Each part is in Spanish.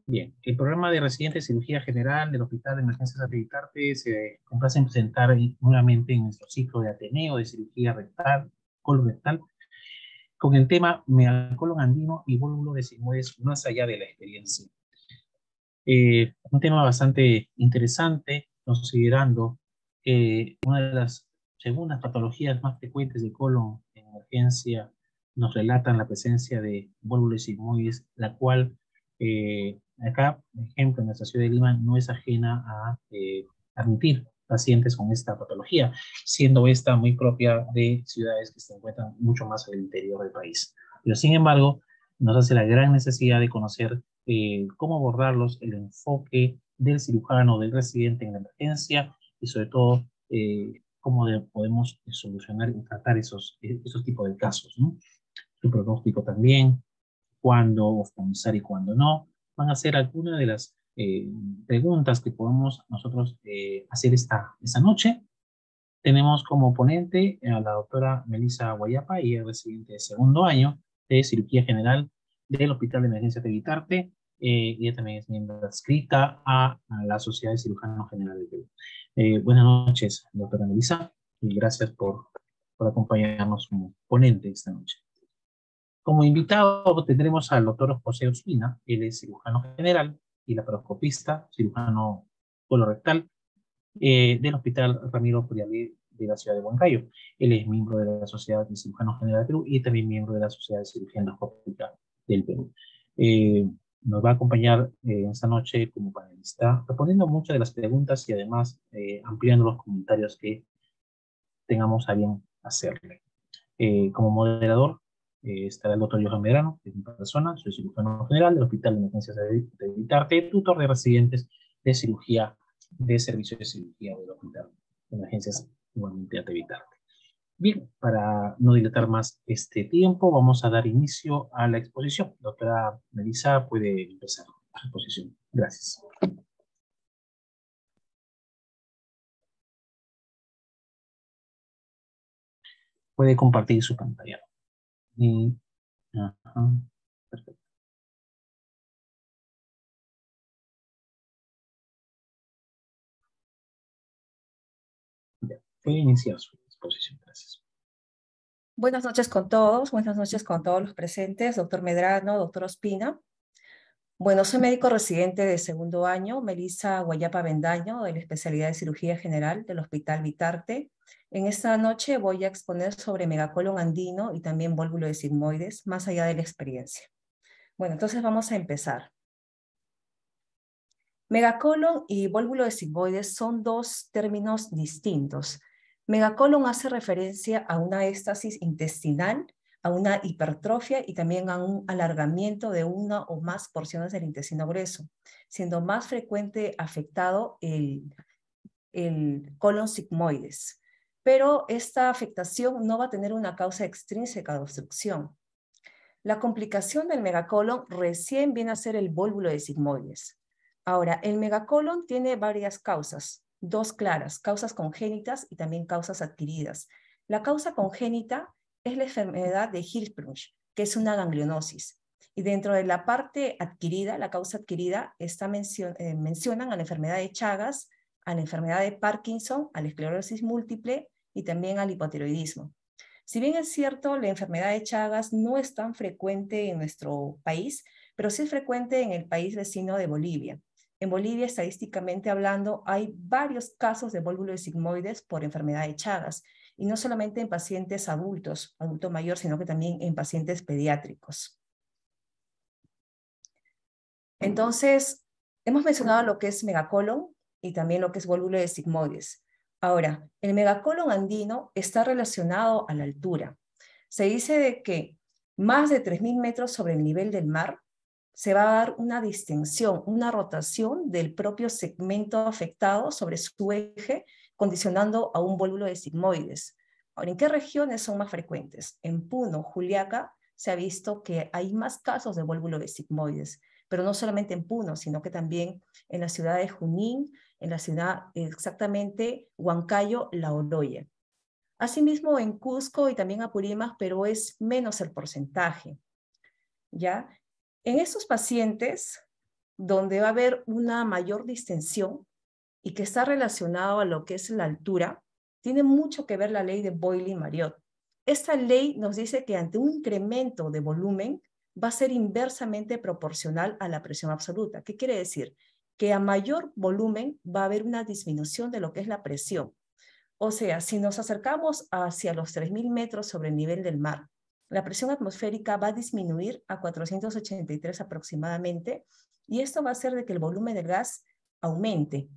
Bien, el programa de residente de cirugía general del Hospital de Emergencias Atevitarte se complace en presentar nuevamente en nuestro ciclo de Ateneo de cirugía rectal, colorectal, con el tema megacolon andino y volvulo de sigmoides más allá de la experiencia. Un tema bastante interesante, considerando una de las segundas patologías más frecuentes de colon en emergencia nos relatan la presencia de volvulo de sigmoides, la cual acá, por ejemplo, en nuestra ciudad de Lima no es ajena a admitir pacientes con esta patología, siendo esta muy propia de ciudades que se encuentran mucho más en el interior del país. Pero sin embargo, nos hace la gran necesidad de conocer cómo abordarlos, el enfoque del cirujano, del residente en la emergencia y sobre todo cómo podemos solucionar y tratar esos tipos de casos, ¿no? Su pronóstico también, cuándo hospitalizar y cuándo no, van a ser algunas de las preguntas que podemos nosotros hacer esta noche. Tenemos como ponente a la doctora Melissa Guayapa, y es residente de segundo año de cirugía general del Hospital de Emergencia de Vitarte. Ella también es miembro adscrita a la Sociedad de Cirujanos Generales de Perú. Buenas noches, doctora Melissa, y gracias por acompañarnos como ponente esta noche. Como invitado tendremos al doctor José Ospina, él es cirujano general y laparoscopista, cirujano colorectal del Hospital Ramiro Furialí de la ciudad de Huancayo. Él es miembro de la Sociedad de Cirujanos Generales del Perú y también miembro de la Sociedad de Cirugía Endoscópica del Perú. Nos va a acompañar esta noche como panelista, respondiendo muchas de las preguntas y además ampliando los comentarios que tengamos a bien hacerle. Como moderador estará el doctor Johan Medrano, que es mi persona, soy cirujano general del Hospital de Emergencias de Vitarte, tutor de residentes de cirugía, de servicio de cirugía del Hospital de Emergencias igualmente de Vitarte. Bien, para no dilatar más este tiempo, vamos a dar inicio a la exposición. Doctora Melissa, puede empezar la exposición. Gracias. Puede compartir su pantalla. Y, ajá, perfecto. Ya, puede iniciar su exposición. Gracias. Buenas noches con todos los presentes, doctor Medrano, doctor Ospina. Bueno, soy médico residente de segundo año, Melissa Guayapa Bendaño, de la especialidad de cirugía general del Hospital Vitarte. En esta noche voy a exponer sobre megacolon andino y también volvulo de sigmoides, más allá de la experiencia. Bueno, entonces vamos a empezar. Megacolon y volvulo de sigmoides son dos términos distintos. Megacolon hace referencia a una éstasis intestinal, a una hipertrofia y también a un alargamiento de una o más porciones del intestino grueso, siendo más frecuente afectado el colon sigmoides. Pero esta afectación no va a tener una causa extrínseca de obstrucción. La complicación del megacolon recién viene a ser el volvulo de sigmoides. Ahora, el megacolon tiene varias causas, dos claras, causas congénitas y también causas adquiridas. La causa congénita es la enfermedad de Hirschsprung, que es una ganglionosis. Y dentro de la parte adquirida, la causa adquirida, mencionan a la enfermedad de Chagas, a la enfermedad de Parkinson, a la esclerosis múltiple y también al hipotiroidismo. Si bien es cierto, la enfermedad de Chagas no es tan frecuente en nuestro país, pero sí es frecuente en el país vecino de Bolivia. En Bolivia, estadísticamente hablando, hay varios casos de volvulo de sigmoides por enfermedad de Chagas, y no solamente en pacientes adultos, adulto mayor, sino que también en pacientes pediátricos. Entonces, hemos mencionado lo que es megacolon y también lo que es volvulo de sigmoides. Ahora, el megacolon andino está relacionado a la altura. Se dice de que más de 3.000 metros sobre el nivel del mar se va a dar una distensión, una rotación del propio segmento afectado sobre su eje, condicionando a un volvulo de sigmoides. Ahora, ¿en qué regiones son más frecuentes? En Puno, Juliaca, se ha visto que hay más casos de volvulo de sigmoides, pero no solamente en Puno, sino que también en la ciudad de Junín, en la ciudad exactamente Huancayo, La Oroya. Asimismo en Cusco y también Apurímac, pero es menos el porcentaje, ¿ya? En estos pacientes donde va a haber una mayor distensión y que está relacionado a lo que es la altura, tiene mucho que ver la ley de Boyle-Marriott. Esta ley nos dice que ante un incremento de volumen va a ser inversamente proporcional a la presión absoluta. ¿Qué quiere decir? Que a mayor volumen va a haber una disminución de lo que es la presión. O sea, si nos acercamos hacia los 3.000 metros sobre el nivel del mar, la presión atmosférica va a disminuir a 483 aproximadamente, y esto va a hacer de que el volumen del gas aumente.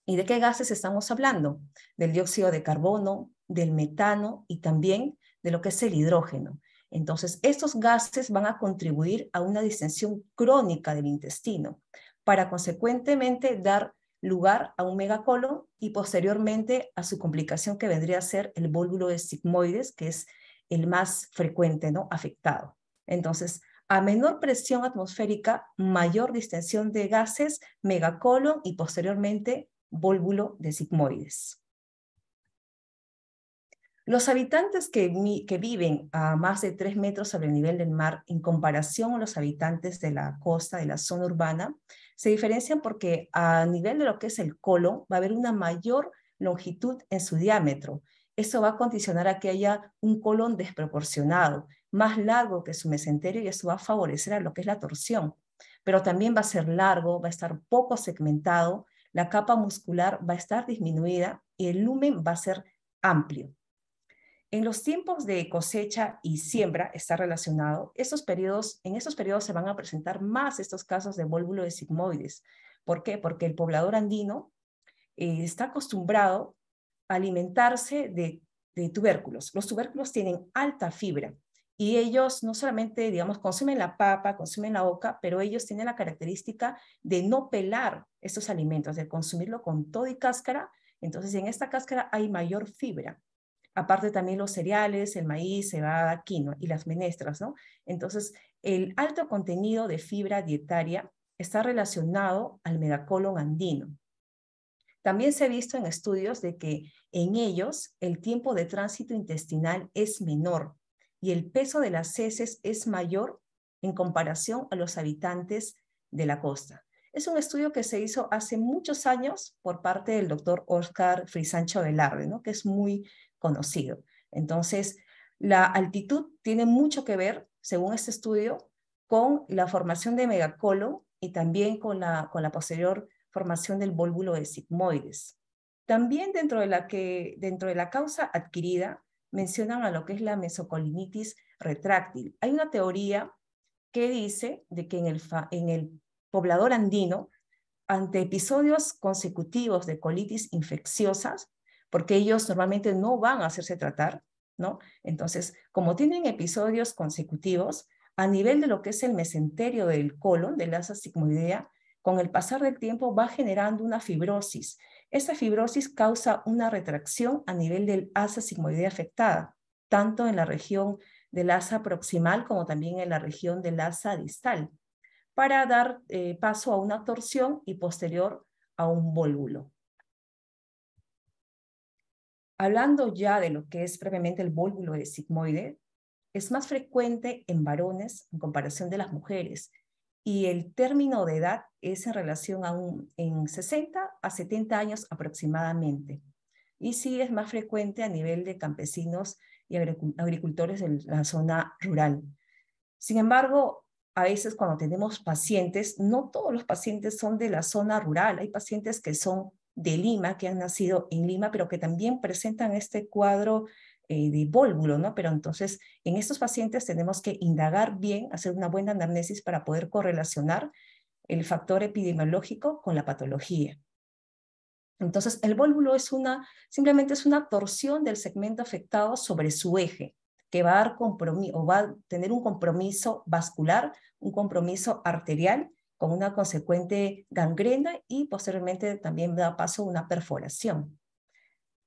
¿Y de qué gases estamos hablando? Del dióxido de carbono, del metano y también de lo que es el hidrógeno. Entonces, estos gases van a contribuir a una distensión crónica del intestino para consecuentemente dar lugar a un megacolon y posteriormente a su complicación que vendría a ser el vólvulo de sigmoides, que es el más frecuente, ¿no?, afectado. Entonces, a menor presión atmosférica, mayor distensión de gases, megacolon y posteriormente vólvulo de sigmoides. Los habitantes que viven a más de 3 metros sobre el nivel del mar en comparación a los habitantes de la costa, de la zona urbana, se diferencian porque a nivel de lo que es el colon va a haber una mayor longitud en su diámetro. Eso va a condicionar a que haya un colon desproporcionado, más largo que su mesenterio, y eso va a favorecer a lo que es la torsión. Pero también va a ser largo, va a estar poco segmentado, la capa muscular va a estar disminuida y el lumen va a ser amplio. En los tiempos de cosecha y siembra está relacionado. En estos periodos se van a presentar más estos casos de vólvulo de sigmoides. ¿Por qué? Porque el poblador andino está acostumbrado a alimentarse de tubérculos. Los tubérculos tienen alta fibra y ellos no solamente, digamos, consumen la papa, consumen la oca, pero ellos tienen la característica de no pelar estos alimentos, de consumirlo con todo y cáscara. Entonces, en esta cáscara hay mayor fibra. Aparte también los cereales, el maíz, cebada, quinoa y las menestras, ¿no? Entonces, el alto contenido de fibra dietaria está relacionado al megacolon andino. También se ha visto en estudios de que en ellos el tiempo de tránsito intestinal es menor y el peso de las heces es mayor en comparación a los habitantes de la costa. Es un estudio que se hizo hace muchos años por parte del doctor Oscar Frisancho Velarde, ¿no?, que es muy conocido. Entonces, la altitud tiene mucho que ver, según este estudio, con la formación de megacolon y también con la posterior formación del vólvulo de sigmoides. También dentro de la causa adquirida mencionan a lo que es la mesocolinitis retráctil. Hay una teoría que dice de que en el poblador andino, ante episodios consecutivos de colitis infecciosas, porque ellos normalmente no van a hacerse tratar, ¿no? Entonces, como tienen episodios consecutivos, a nivel de lo que es el mesenterio del colon, del asa sigmoidea, con el pasar del tiempo va generando una fibrosis. Esta fibrosis causa una retracción a nivel del asa sigmoidea afectada, tanto en la región del asa proximal como también en la región del asa distal, para dar paso a una torsión y posterior a un vólvulo. Hablando ya de lo que es previamente el vólvulo de sigmoide, es más frecuente en varones en comparación de las mujeres, y el término de edad es en relación a en 60 a 70 años aproximadamente. Y sí es más frecuente a nivel de campesinos y agricultores de la zona rural. Sin embargo, a veces cuando tenemos pacientes, no todos los pacientes son de la zona rural. Hay pacientes que son de Lima, que han nacido en Lima, pero que también presentan este cuadro de vólvulo, ¿no? Pero entonces, en estos pacientes tenemos que indagar bien, hacer una buena anamnesis para poder correlacionar el factor epidemiológico con la patología. Entonces, el vólvulo simplemente es una torsión del segmento afectado sobre su eje, que va a dar va a tener un compromiso vascular, un compromiso arterial, con una consecuente gangrena y posteriormente también da paso a una perforación.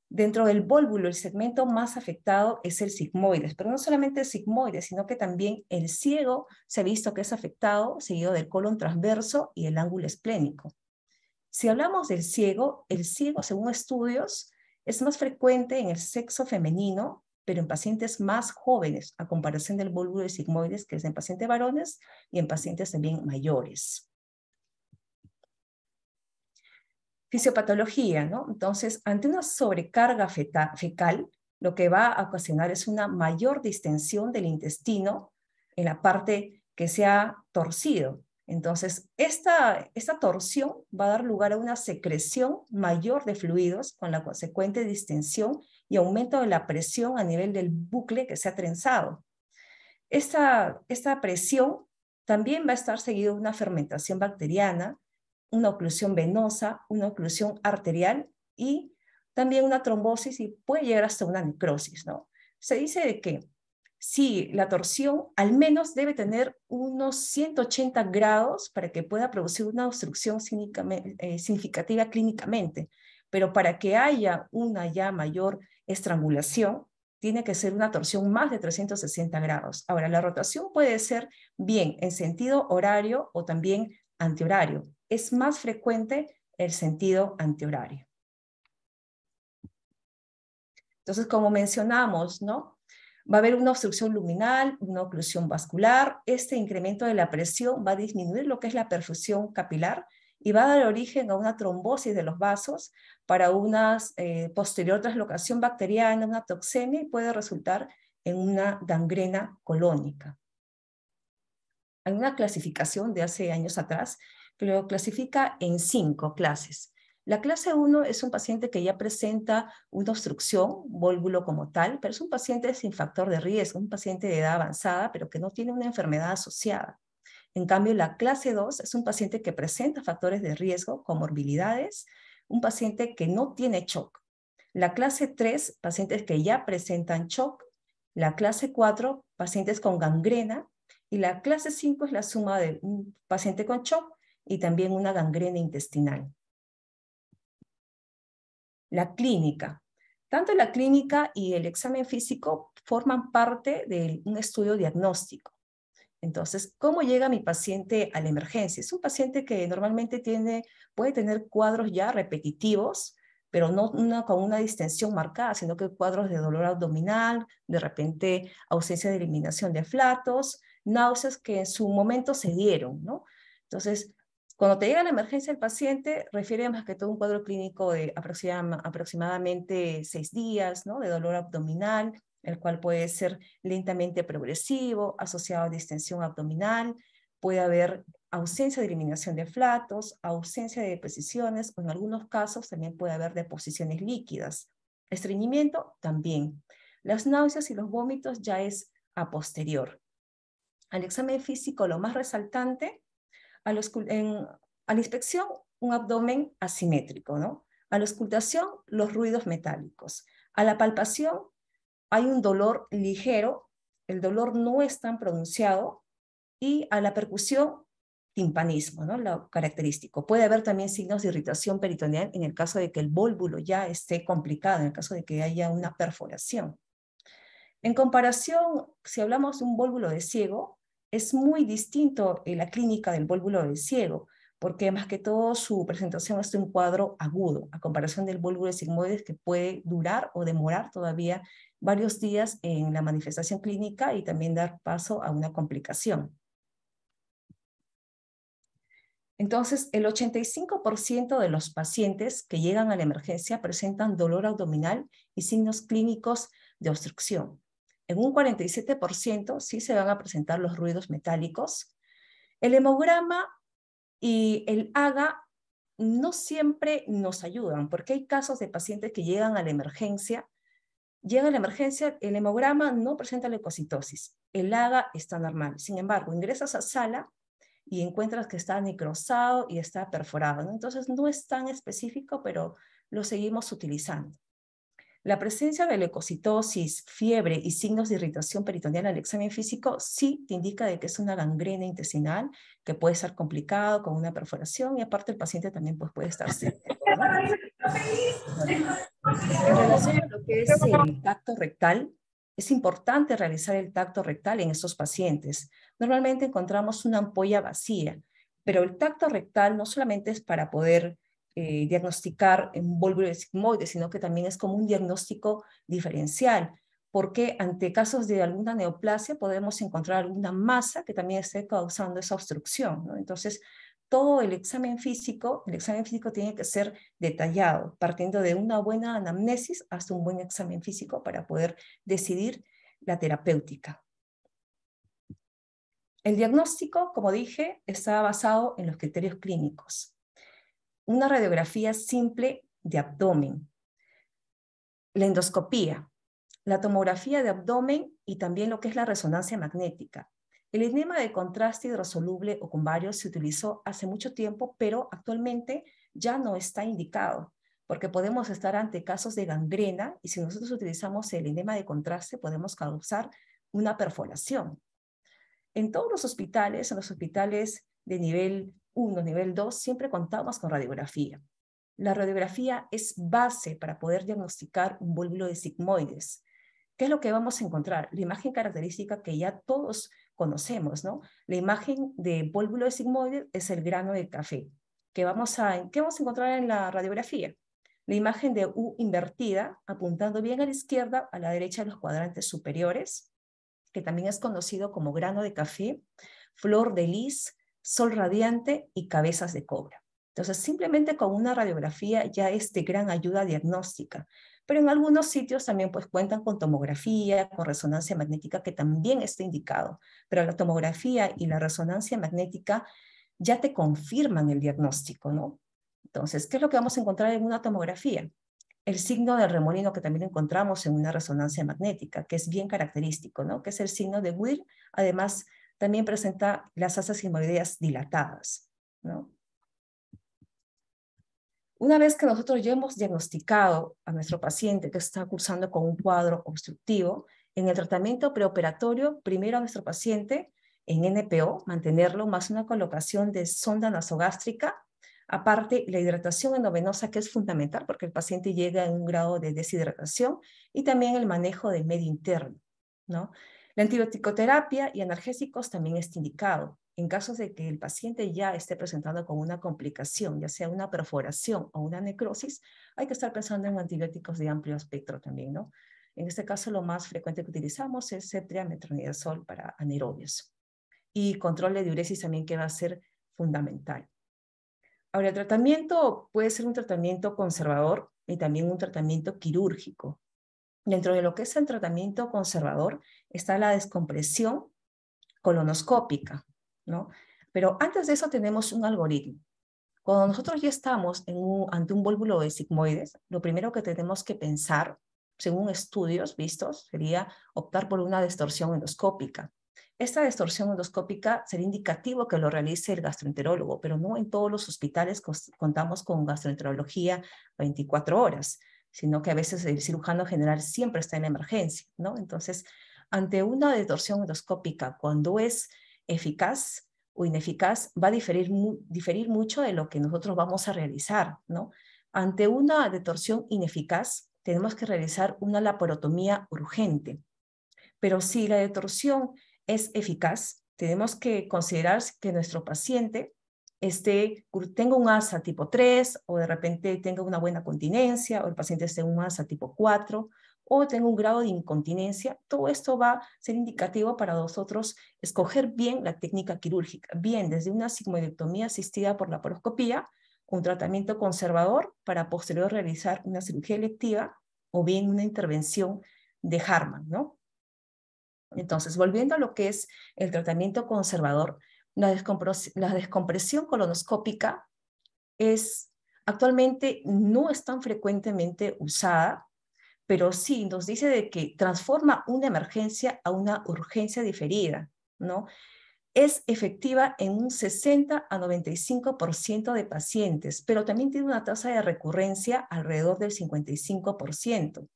Dentro del vólvulo, el segmento más afectado es el sigmoides, pero no solamente el sigmoides, sino que también el ciego se ha visto que es afectado, seguido del colon transverso y el ángulo esplénico. Si hablamos del ciego, según estudios, es más frecuente en el sexo femenino, pero en pacientes más jóvenes, a comparación del vólvulo de sigmoides, que es en pacientes varones y en pacientes también mayores. Fisiopatología, ¿no? Entonces, ante una sobrecarga fecal, lo que va a ocasionar es una mayor distensión del intestino en la parte que se ha torcido. Entonces, esta torsión va a dar lugar a una secreción mayor de fluidos con la consecuente distensión y aumento de la presión a nivel del bucle que se ha trenzado. Esta presión también va a estar seguida de una fermentación bacteriana, una oclusión venosa, una oclusión arterial y también una trombosis y puede llegar hasta una necrosis, ¿no? Se dice de que si la torsión al menos debe tener unos 180 grados para que pueda producir una obstrucción significativa clínicamente, pero para que haya una ya mayor estrangulación, tiene que ser una torsión más de 360 grados. Ahora, la rotación puede ser bien en sentido horario o también antihorario. Es más frecuente el sentido antihorario. Entonces, como mencionamos, ¿no? Va a haber una obstrucción luminal, una oclusión vascular. Este incremento de la presión va a disminuir lo que es la perfusión capilar y va a dar origen a una trombosis de los vasos para una posterior traslocación bacteriana, una toxemia, y puede resultar en una gangrena colónica. Hay una clasificación de hace años atrás que lo clasifica en 5 clases. La clase 1 es un paciente que ya presenta una obstrucción, vólvulo como tal, pero es un paciente sin factor de riesgo, un paciente de edad avanzada, pero que no tiene una enfermedad asociada. En cambio, la clase 2 es un paciente que presenta factores de riesgo, comorbilidades, un paciente que no tiene shock. La clase 3, pacientes que ya presentan shock. La clase 4, pacientes con gangrena. Y la clase 5 es la suma de un paciente con shock y también una gangrena intestinal. La clínica. Tanto la clínica y el examen físico forman parte de un estudio diagnóstico. Entonces, ¿cómo llega mi paciente a la emergencia? Es un paciente que normalmente puede tener cuadros ya repetitivos, pero no con una distensión marcada, sino que cuadros de dolor abdominal, de repente ausencia de eliminación de flatos, náuseas que en su momento se dieron, ¿no? Entonces, cuando te llega a la emergencia el paciente, refiere más que todo un cuadro clínico de aproximadamente 6 días, ¿no? De dolor abdominal, el cual puede ser lentamente progresivo, asociado a distensión abdominal, puede haber ausencia de eliminación de flatos, ausencia de deposiciones, o en algunos casos también puede haber deposiciones líquidas. Estreñimiento también. Las náuseas y los vómitos ya es a posterior. Al examen físico, lo más resaltante, a la inspección, un abdomen asimétrico, ¿no? A la auscultación, los ruidos metálicos. A la palpación, hay un dolor ligero, el dolor no es tan pronunciado, y a la percusión, timpanismo, ¿no? Lo característico. Puede haber también signos de irritación peritoneal en el caso de que el vólvulo ya esté complicado, en el caso de que haya una perforación. En comparación, si hablamos de un vólvulo de ciego, es muy distinto en la clínica del vólvulo de ciego, porque más que todo su presentación es de un cuadro agudo, a comparación del vólvulo de sigmoides que puede durar o demorar todavía varios días en la manifestación clínica y también dar paso a una complicación. Entonces, el 85% de los pacientes que llegan a la emergencia presentan dolor abdominal y signos clínicos de obstrucción. En un 47% sí se van a presentar los ruidos metálicos. El hemograma y el AGA no siempre nos ayudan, porque hay casos de pacientes que llegan a la emergencia, el hemograma no presenta leucocitosis, el AGA está normal. Sin embargo, ingresas a sala y encuentras que está necrosado y está perforado, ¿no? Entonces no es tan específico, pero lo seguimos utilizando. La presencia de leucocitosis, fiebre y signos de irritación peritoneal al examen físico sí te indica de que es una gangrena intestinal que puede ser complicado con una perforación y aparte el paciente también pues, puede estar seco, ¿no? En relación a lo que es el tacto rectal, es importante realizar el tacto rectal en estos pacientes. Normalmente encontramos una ampolla vacía, pero el tacto rectal no solamente es para poder diagnosticar un vólvulo de sigmoide, sino que también es como un diagnóstico diferencial, porque ante casos de alguna neoplasia podemos encontrar alguna masa que también esté causando esa obstrucción, ¿no? Entonces, todo el examen físico tiene que ser detallado, partiendo de una buena anamnesis hasta un buen examen físico para poder decidir la terapéutica. El diagnóstico, como dije, está basado en los criterios clínicos. Una radiografía simple de abdomen, la endoscopía, la tomografía de abdomen y también lo que es la resonancia magnética. El enema de contraste hidrosoluble o con varios se utilizó hace mucho tiempo, pero actualmente ya no está indicado, porque podemos estar ante casos de gangrena y si nosotros utilizamos el enema de contraste podemos causar una perforación. En todos los hospitales, en los hospitales de nivel 1, nivel 2, siempre contamos con radiografía. La radiografía es base para poder diagnosticar un vólvulo de sigmoides. ¿Qué es lo que vamos a encontrar? La imagen característica que ya todos conocemos, ¿no? La imagen de vólvulo de sigmoides es el grano de café. ¿Qué vamos a encontrar en la radiografía? La imagen de U invertida, apuntando bien a la izquierda, a la derecha de los cuadrantes superiores, que también es conocido como grano de café, flor de lis, sol radiante y cabezas de cobra. Entonces, simplemente con una radiografía ya es de gran ayuda diagnóstica. Pero en algunos sitios también pues cuentan con tomografía, con resonancia magnética, que también está indicado. Pero la tomografía y la resonancia magnética ya te confirman el diagnóstico, ¿no? Entonces, ¿qué es lo que vamos a encontrar en una tomografía? El signo del remolino que también encontramos en una resonancia magnética, que es bien característico, ¿no? Que es el signo de Weir. Además, también presenta las asas sigmoideas dilatadas, ¿no? Una vez que nosotros ya hemos diagnosticado a nuestro paciente que está cursando con un cuadro obstructivo, en el tratamiento preoperatorio, primero a nuestro paciente en NPO, mantenerlo más una colocación de sonda nasogástrica. Aparte, la hidratación endovenosa, que es fundamental porque el paciente llega en un grado de deshidratación, y también el manejo del medio interno, ¿no? La antibiótico-terapia y analgésicos también está indicado. En casos de que el paciente ya esté presentando con una complicación, ya sea una perforación o una necrosis, hay que estar pensando en antibióticos de amplio espectro también, ¿no? En este caso, lo más frecuente que utilizamos es Cetria, metronidazol para anaerobios. Y control de diuresis también que va a ser fundamental. Ahora, el tratamiento puede ser un tratamiento conservador y también un tratamiento quirúrgico. Dentro de lo que es el tratamiento conservador está la descompresión colonoscópica, ¿no? Pero antes de eso tenemos un algoritmo. Cuando nosotros ya estamos ante un vólvulo de sigmoides, lo primero que tenemos que pensar, según estudios vistos, sería optar por una distorsión endoscópica. Esta distorsión endoscópica sería indicativo que lo realice el gastroenterólogo, pero no en todos los hospitales contamos con gastroenterología 24 horas, sino que a veces el cirujano general siempre está en la emergencia, ¿no? Entonces, ante una distorsión endoscópica, cuando es eficaz o ineficaz, va a diferir mucho de lo que nosotros vamos a realizar, ¿no? Ante una distorsión ineficaz, tenemos que realizar una laparotomía urgente. Pero si la distorsión es eficaz, tenemos que considerar que nuestro paciente tenga un ASA tipo 3 o de repente tenga una buena continencia o el paciente esté en un ASA tipo 4 o tenga un grado de incontinencia. Todo esto va a ser indicativo para nosotros escoger bien la técnica quirúrgica, bien desde una sigmoidectomía asistida por laparoscopía, un tratamiento conservador para posterior realizar una cirugía electiva o bien una intervención de Hartmann, ¿no? Entonces, volviendo a lo que es el tratamiento conservador, la descompresión colonoscópica actualmente no es tan frecuentemente usada, pero sí nos dice de que transforma una emergencia a una urgencia diferida, ¿no? Es efectiva en un 60 a 95% de pacientes, pero también tiene una tasa de recurrencia alrededor del 55%.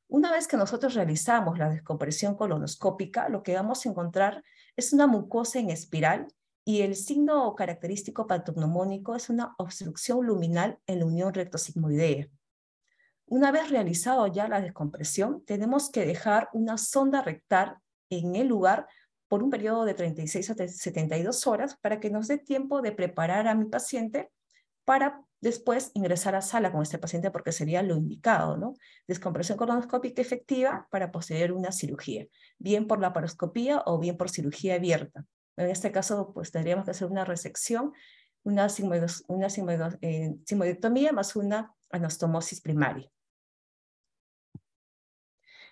Una vez que nosotros realizamos la descompresión colonoscópica, lo que vamos a encontrar es una mucosa en espiral y el signo característico patognomónico es una obstrucción luminal en la unión rectosigmoidea. Una vez realizado ya la descompresión, tenemos que dejar una sonda rectal en el lugar por un periodo de 36 a 72 horas para que nos dé tiempo de preparar a mi paciente para después ingresar a sala con este paciente porque sería lo indicado, ¿no? Descompresión colonoscópica efectiva para posterior una cirugía, bien por laparoscopía o bien por cirugía abierta. En este caso, pues tendríamos que hacer una resección una sigmoidectomía más una anastomosis primaria.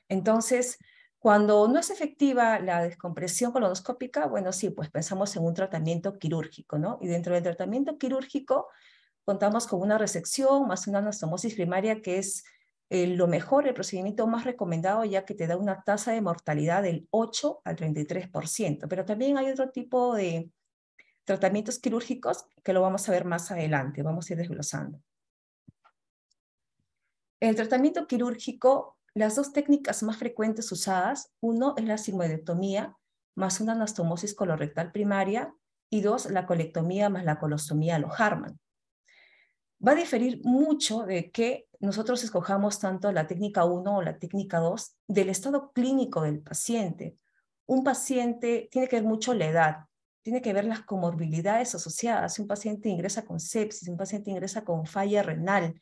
Entonces, cuando no es efectiva la descompresión colonoscópica, bueno, sí, pues pensamos en un tratamiento quirúrgico, ¿no? Y dentro del tratamiento quirúrgico contamos con una resección más una anastomosis primaria, que es lo mejor, el procedimiento más recomendado, ya que te da una tasa de mortalidad del 8 al 33%. Pero también hay otro tipo de tratamientos quirúrgicos que lo vamos a ver más adelante, vamos a ir desglosando. En el tratamiento quirúrgico, las dos técnicas más frecuentes usadas, uno es la sigmoidectomía más una anastomosis colorectal primaria, y dos, la colectomía más la colostomía a lo Hartmann. Va a diferir mucho de que nosotros escojamos tanto la técnica 1 o la técnica 2 del estado clínico del paciente. Un paciente tiene que ver mucho la edad, tiene que ver las comorbilidades asociadas. Si un paciente ingresa con sepsis, un paciente ingresa con falla renal,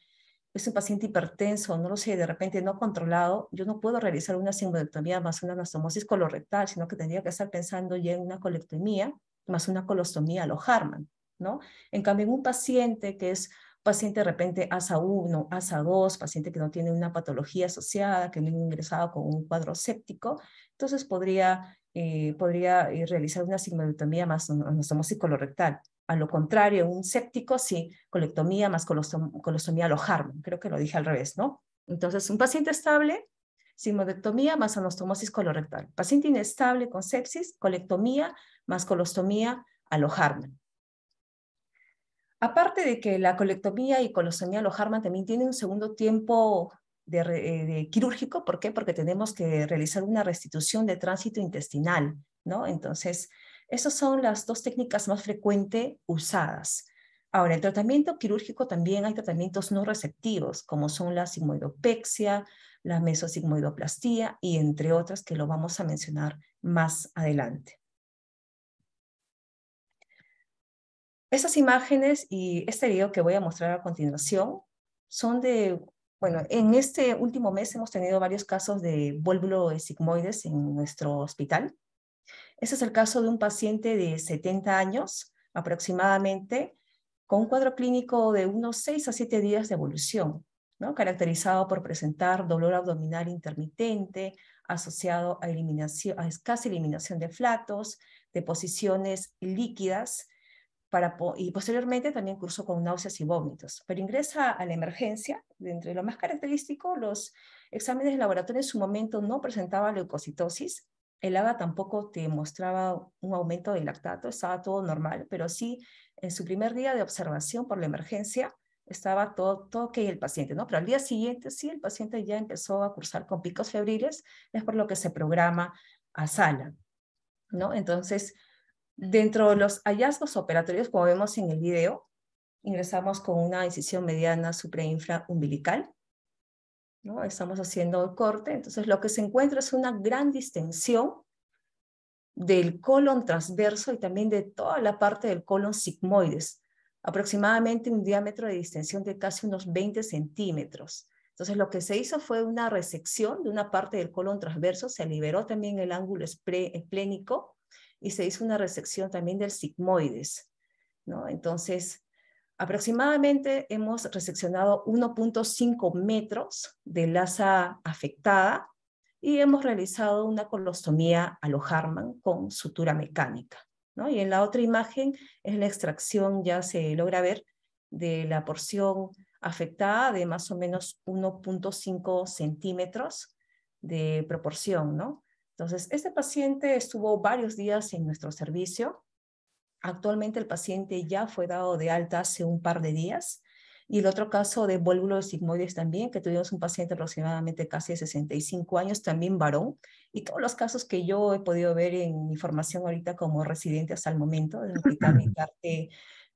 es un paciente hipertenso, no lo sé, de repente no controlado, yo no puedo realizar una sigmoidectomía más una anastomosis colorectal, sino que tendría que estar pensando ya en una colectomía más una colostomía a lo Hartmann, ¿no? En cambio, en un paciente que es paciente de repente ASA 1, ASA 2, paciente que no tiene una patología asociada, que no ha ingresado con un cuadro séptico, entonces podría realizar una sigmoidectomía más anastomosis colorectal. A lo contrario, un séptico, sí, colectomía más colostomía a lo Hartmann. Creo que lo dije al revés, ¿no? Entonces, un paciente estable, sigmoidectomía más anastomosis colorectal. Paciente inestable con sepsis, colectomía más colostomía a lo Hartmann. Aparte de que la colectomía y colostomía a lo Hartmann también tiene un segundo tiempo de quirúrgico. ¿Por qué? Porque tenemos que realizar una restitución de tránsito intestinal, ¿no? Entonces, esas son las dos técnicas más frecuentes usadas. Ahora, el tratamiento quirúrgico también hay tratamientos no receptivos, como son la sigmoidopexia, la mesosigmoidoplastía y entre otras que lo vamos a mencionar más adelante. Estas imágenes y este video que voy a mostrar a continuación son de, bueno, en este último mes hemos tenido varios casos de vólvulo sigmoides en nuestro hospital. Este es el caso de un paciente de 70 años aproximadamente, con un cuadro clínico de unos 6 a 7 días de evolución, ¿no? Caracterizado por presentar dolor abdominal intermitente, asociado a escasa eliminación de flatos, deposiciones líquidas, y posteriormente también cursó con náuseas y vómitos. Pero ingresa a la emergencia. De entre lo más característico, los exámenes de laboratorio en su momento no presentaban leucocitosis. El AGA tampoco te mostraba un aumento del lactato, estaba todo normal, pero sí en su primer día de observación por la emergencia estaba todo ok el paciente, ¿no? Pero al día siguiente sí, el paciente ya empezó a cursar con picos febriles, es por lo que se programa a sala, ¿no? Entonces, dentro de los hallazgos operatorios, como vemos en el video, ingresamos con una incisión mediana suprainfraumbilical, ¿no? Estamos haciendo el corte, entonces lo que se encuentra es una gran distensión del colon transverso y también de toda la parte del colon sigmoides, aproximadamente un diámetro de distensión de casi unos 20 centímetros. Entonces lo que se hizo fue una resección de una parte del colon transverso, se liberó también el ángulo esplénico, y se hizo una resección también del sigmoides, ¿no? Entonces, aproximadamente hemos reseccionado 1.5 metros de asa afectada y hemos realizado una colostomía a lo Hartmann con sutura mecánica, ¿no? Y en la otra imagen es la extracción, ya se logra ver, de la porción afectada de más o menos 1.5 centímetros de proporción, ¿no? Entonces, este paciente estuvo varios días en nuestro servicio. Actualmente el paciente ya fue dado de alta hace un par de días. Y el otro caso de vólvulo sigmoides también, que tuvimos un paciente aproximadamente casi de 65 años, también varón. Y todos los casos que yo he podido ver en mi formación ahorita como residente hasta el momento del Hospital Itarte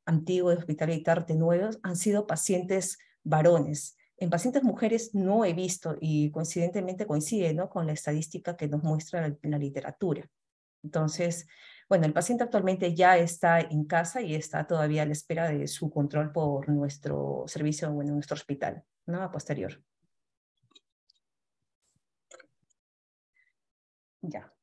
antiguo, del Hospital Itarte nuevo, han sido pacientes varones. En pacientes mujeres no he visto, y coincidentemente coincide, ¿no?, con la estadística que nos muestra la literatura. Entonces, bueno, el paciente actualmente ya está en casa y está todavía a la espera de su control por nuestro servicio, bueno, nuestro hospital, ¿no?, a posterior. Ya.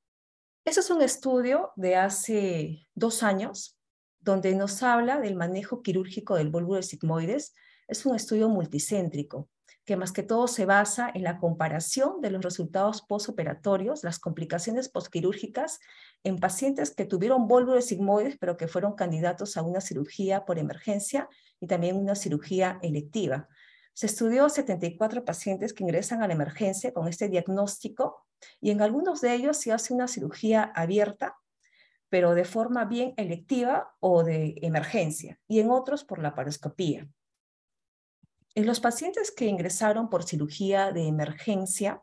Eso es un estudio de hace 2 años, donde nos habla del manejo quirúrgico del vólvulo de sigmoides. Es un estudio multicéntrico, que más que todo se basa en la comparación de los resultados postoperatorios, las complicaciones postquirúrgicas en pacientes que tuvieron vólvulo de sigmoides, pero que fueron candidatos a una cirugía por emergencia y también una cirugía electiva. Se estudió 74 pacientes que ingresan a la emergencia con este diagnóstico y en algunos de ellos se hace una cirugía abierta, pero de forma bien electiva o de emergencia, y en otros por laparoscopía. En los pacientes que ingresaron por cirugía de emergencia,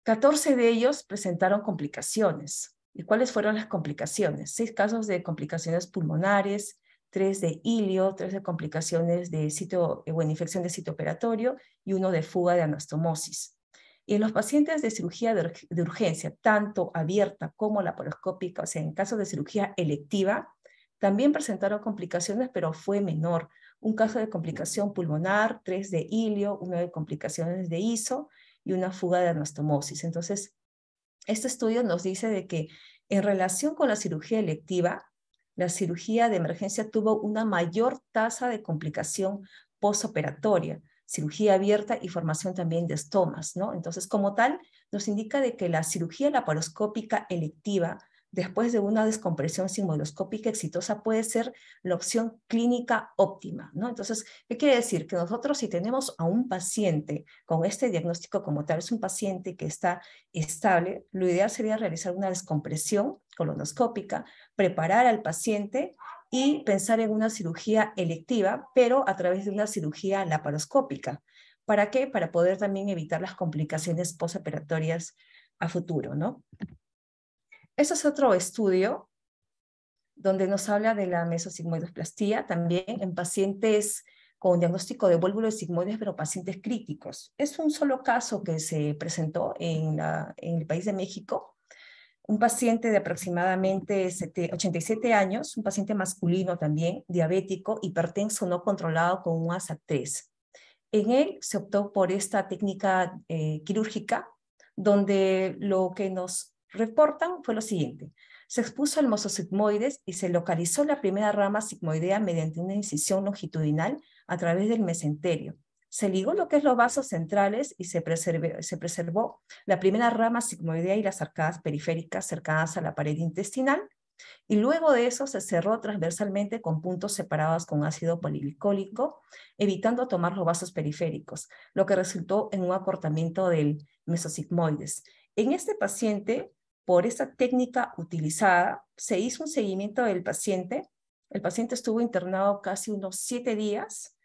14 de ellos presentaron complicaciones. ¿Y cuáles fueron las complicaciones? 6 casos de complicaciones pulmonares, 3 de ilio, 3 de complicaciones de infección de sitio operatorio y 1 de fuga de anastomosis. Y en los pacientes de cirugía de urgencia, tanto abierta como laparoscópica, o sea, en caso de cirugía electiva, también presentaron complicaciones, pero fue menor. Un caso de complicación pulmonar, 3 de ilio, 1 de complicaciones de ISO y una fuga de anastomosis. Entonces, este estudio nos dice de que en relación con la cirugía electiva, la cirugía de emergencia tuvo una mayor tasa de complicación postoperatoria, cirugía abierta y formación también de estomas, ¿no? Entonces, como tal, nos indica de que la cirugía laparoscópica electiva, después de una descompresión sigmoidoscópica exitosa, puede ser la opción clínica óptima, ¿no? Entonces, ¿qué quiere decir? Que nosotros, si tenemos a un paciente con este diagnóstico como tal, es un paciente que está estable, lo ideal sería realizar una descompresión colonoscópica, preparar al paciente y pensar en una cirugía electiva, pero a través de una cirugía laparoscópica. ¿Para qué? Para poder también evitar las complicaciones postoperatorias a futuro, ¿no? Este es otro estudio donde nos habla de la mesosigmoidosplastía, también en pacientes con diagnóstico de vólvulo de sigmoides, pero pacientes críticos. Es un solo caso que se presentó en el país de México. Un paciente de aproximadamente 87 años, un paciente masculino también, diabético, hipertenso no controlado con un ASA3. En él se optó por esta técnica quirúrgica, donde lo que nos reportan fue lo siguiente. Se expuso al mososigmoides y se localizó la primera rama sigmoidea mediante una incisión longitudinal a través del mesenterio. Se ligó lo que es los vasos centrales y se preservó la primera rama sigmoidea y las arcadas periféricas cercanas a la pared intestinal, y luego de eso se cerró transversalmente con puntos separados con ácido polglicólico, evitando tomar los vasos periféricos, lo que resultó en un acortamiento del mesosigmoides. En este paciente, por esta técnica utilizada, se hizo un seguimiento del paciente. El paciente estuvo internado casi unos 7 días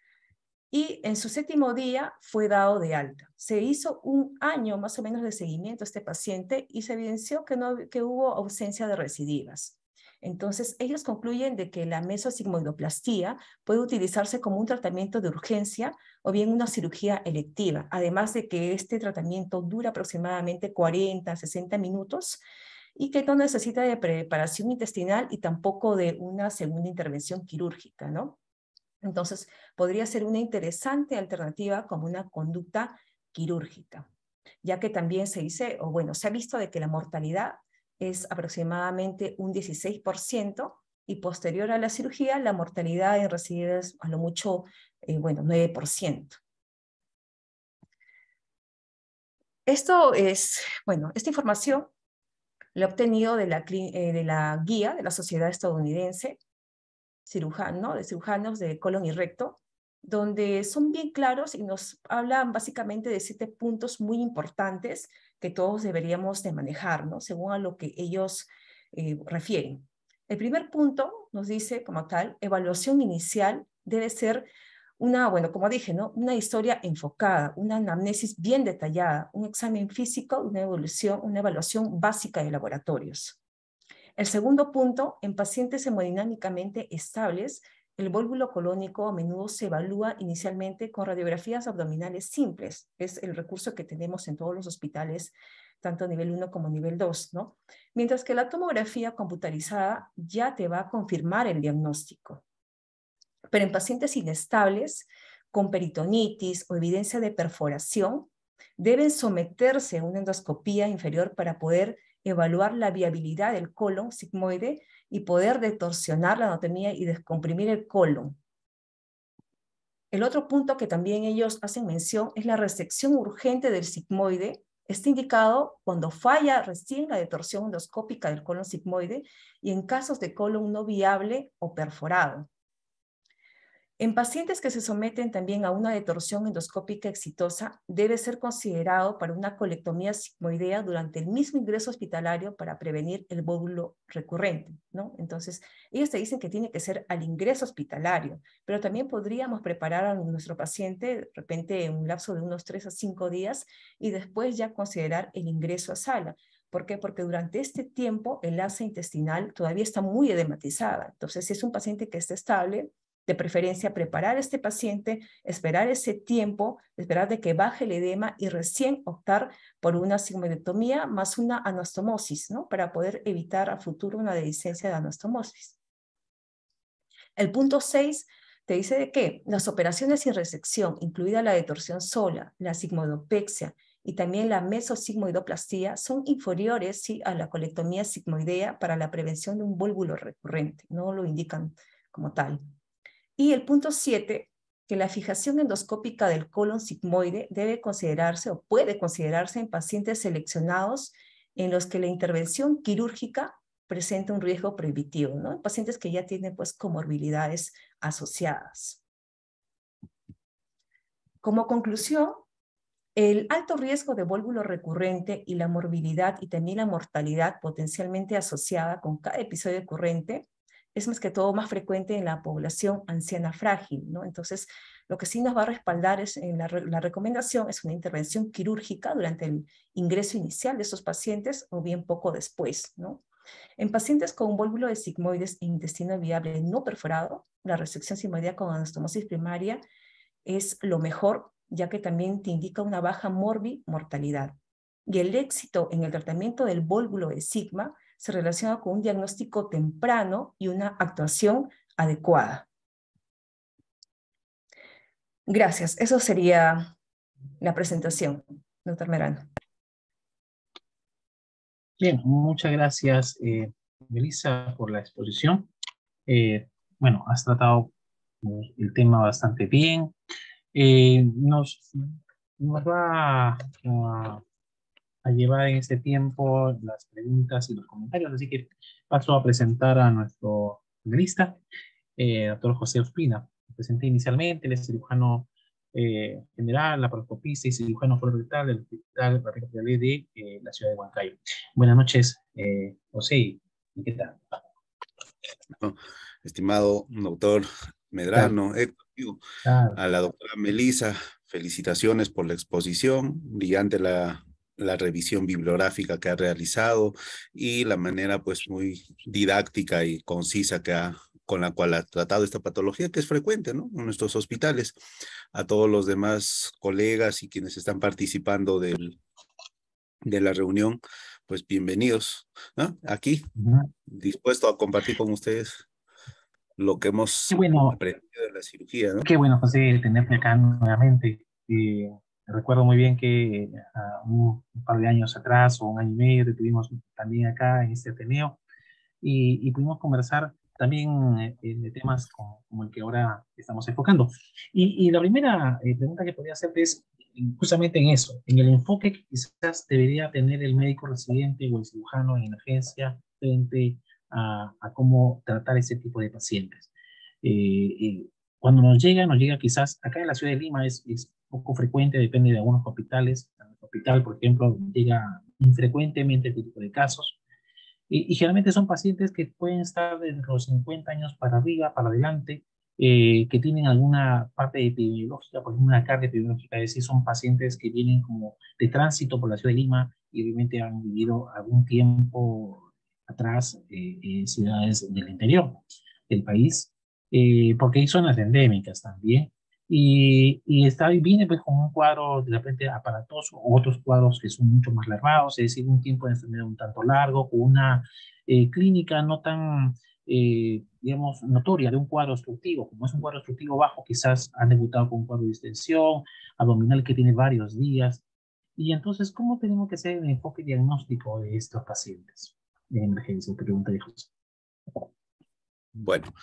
y en su 7º día fue dado de alta. Se hizo un año más o menos de seguimiento a este paciente y se evidenció que hubo ausencia de recidivas. Entonces, ellos concluyen de que la mesosigmoidoplastía puede utilizarse como un tratamiento de urgencia o bien una cirugía electiva, además de que este tratamiento dura aproximadamente 40 a 60 minutos y que no necesita de preparación intestinal y tampoco de una segunda intervención quirúrgica, ¿no? Entonces, podría ser una interesante alternativa como una conducta quirúrgica, ya que también se dice, o bueno, se ha visto de que la mortalidad es aproximadamente un 16% y posterior a la cirugía la mortalidad en residuos a lo mucho, 9%. Esto es, bueno, esta información la he obtenido de la guía de la Sociedad Estadounidense de cirujanos de colon y recto, donde son bien claros y nos hablan básicamente de 7 puntos muy importantes que todos deberíamos de manejar, ¿no? Según a lo que ellos refieren. El primer punto nos dice como tal, evaluación inicial debe ser como dije, ¿no? Una historia enfocada, una anamnesis bien detallada, un examen físico, una evaluación básica de laboratorios. El segundo punto, en pacientes hemodinámicamente estables, el vólvulo colónico a menudo se evalúa inicialmente con radiografías abdominales simples. Es el recurso que tenemos en todos los hospitales, tanto nivel 1 como nivel 2, ¿no? Mientras que la tomografía computarizada ya te va a confirmar el diagnóstico. Pero en pacientes inestables, con peritonitis o evidencia de perforación, deben someterse a una endoscopía inferior para poder evaluar la viabilidad del colon sigmoide y poder detorsionar la anatomía y descomprimir el colon. El otro punto que también ellos hacen mención es la resección urgente del sigmoide. Está indicado cuando falla recién la detorsión endoscópica del colon sigmoide y en casos de colon no viable o perforado. En pacientes que se someten también a una detorsión endoscópica exitosa, debe ser considerado para una colectomía sigmoidea durante el mismo ingreso hospitalario para prevenir el vóvulo recurrente, ¿no? Entonces, ellos te dicen que tiene que ser al ingreso hospitalario, pero también podríamos preparar a nuestro paciente de repente en un lapso de unos 3 a 5 días y después ya considerar el ingreso a sala. ¿Por qué? Porque durante este tiempo el asa intestinal todavía está muy edematizada. Entonces, si es un paciente que está estable, de preferencia preparar a este paciente, esperar ese tiempo, esperar de que baje el edema y recién optar por una sigmoidectomía más una anastomosis, ¿no? Para poder evitar a futuro una dehiscencia de anastomosis. El punto 6 te dice de que las operaciones sin resección, incluida la detorsión sola, la sigmoidopexia y también la mesosigmoidoplastía, son inferiores, ¿sí?, a la colectomía sigmoidea para la prevención de un vólvulo recurrente. No lo indican como tal. Y el punto 7, que la fijación endoscópica del colon sigmoide debe considerarse o puede considerarse en pacientes seleccionados en los que la intervención quirúrgica presenta un riesgo prohibitivo, ¿no? En pacientes que ya tienen pues comorbilidades asociadas. Como conclusión, el alto riesgo de vólvulo recurrente y la morbilidad y también la mortalidad potencialmente asociada con cada episodio recurrente es más que todo más frecuente en la población anciana frágil, ¿no? Entonces, lo que sí nos va a respaldar es en la recomendación es una intervención quirúrgica durante el ingreso inicial de estos pacientes o bien poco después, ¿no? En pacientes con un vólvulo de sigmoides e intestino viable no perforado, la resección sigmoidea con anastomosis primaria es lo mejor, ya que también te indica una baja mortalidad. Y el éxito en el tratamiento del vólvulo de sigma se relaciona con un diagnóstico temprano y una actuación adecuada. Gracias. Eso sería la presentación, doctor Merano. Bien, muchas gracias, Melissa, por la exposición. Bueno, has tratado el tema bastante bien. Nos va a llevar en este tiempo las preguntas y los comentarios, así que paso a presentar a nuestro panelista, doctor José Ospina. Lo presenté inicialmente, él es cirujano general, laparoscopista y cirujano colorectal del Hospital Ramiro de la ciudad de Huancayo. Buenas noches, José, ¿y qué tal? Estimado doctor Medrano, a la doctora Melissa, felicitaciones por la exposición, brillante la revisión bibliográfica que ha realizado y la manera pues muy didáctica y concisa con la cual ha tratado esta patología que es frecuente, ¿no?, en nuestros hospitales. A todos los demás colegas y quienes están participando de la reunión, pues bienvenidos, ¿no?, aquí, dispuesto a compartir con ustedes lo que hemos aprendido de la cirugía, ¿no? Qué bueno, José, tenerte acá nuevamente. Recuerdo muy bien que un par de años atrás, o un año y medio, te tuvimos también acá en este Ateneo y pudimos conversar también de temas como el que ahora estamos enfocando. Y la primera pregunta que podría hacerte es justamente en eso, en el enfoque que quizás debería tener el médico residente o el cirujano en emergencia frente a cómo tratar ese tipo de pacientes. Cuando nos llega quizás, acá en la ciudad de Lima es poco frecuente, depende de algunos hospitales. En el hospital, por ejemplo, llega infrecuentemente este tipo de casos. Y generalmente son pacientes que pueden estar de los 50 años para arriba, para adelante, que tienen alguna parte epidemiológica, por ejemplo, una carga epidemiológica, es decir, son pacientes que vienen como de tránsito por la ciudad de Lima y obviamente han vivido algún tiempo atrás en ciudades del interior del país, porque hay zonas endémicas también. Viene pues con un cuadro de repente aparatoso, o otros cuadros que son mucho más larvados, es decir, un tiempo de enfermedad un tanto largo, con una clínica no tan, digamos, notoria de un cuadro obstructivo. Como es un cuadro obstructivo bajo, quizás han debutado con un cuadro de distensión abdominal que tiene varios días. Y entonces, ¿cómo tenemos que hacer el enfoque diagnóstico de estos pacientes en emergencia? Te pregunta José. Bueno,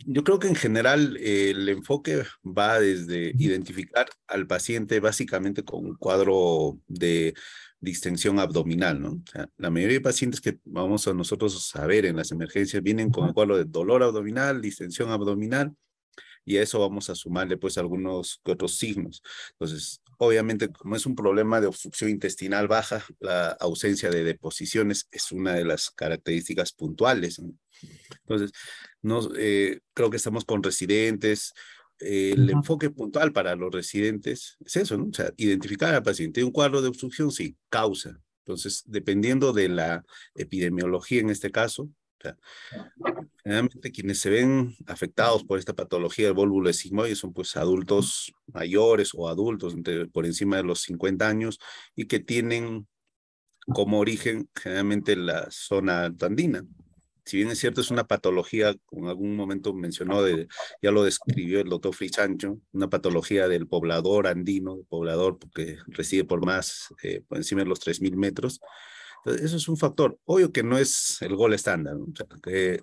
yo creo que en general el enfoque va desde identificar al paciente básicamente con un cuadro de distensión abdominal, ¿no? O sea, la mayoría de pacientes que vamos a nosotros a ver en las emergencias vienen con el cuadro de dolor abdominal, distensión abdominal, y a eso vamos a sumarle pues algunos que otros signos. Entonces, obviamente, como es un problema de obstrucción intestinal baja, la ausencia de deposiciones es una de las características puntuales, ¿no? Entonces, creo que estamos con residentes. El enfoque puntual para los residentes es eso, ¿no? O sea, identificar al paciente. Un cuadro de obstrucción, sí, causa. Entonces, dependiendo de la epidemiología en este caso, o sea, generalmente quienes se ven afectados por esta patología del vólvulo sigmoide son pues adultos mayores o adultos por encima de los 50 años y que tienen como origen generalmente la zona andina. Si bien es cierto, es una patología, como en algún momento mencionó, ya lo describió el doctor Fritz Sancho, una patología del poblador andino, poblador que reside por encima de los 3.000 metros. Entonces, eso es un factor. Obvio que no es el gol estándar, ¿no? O sea,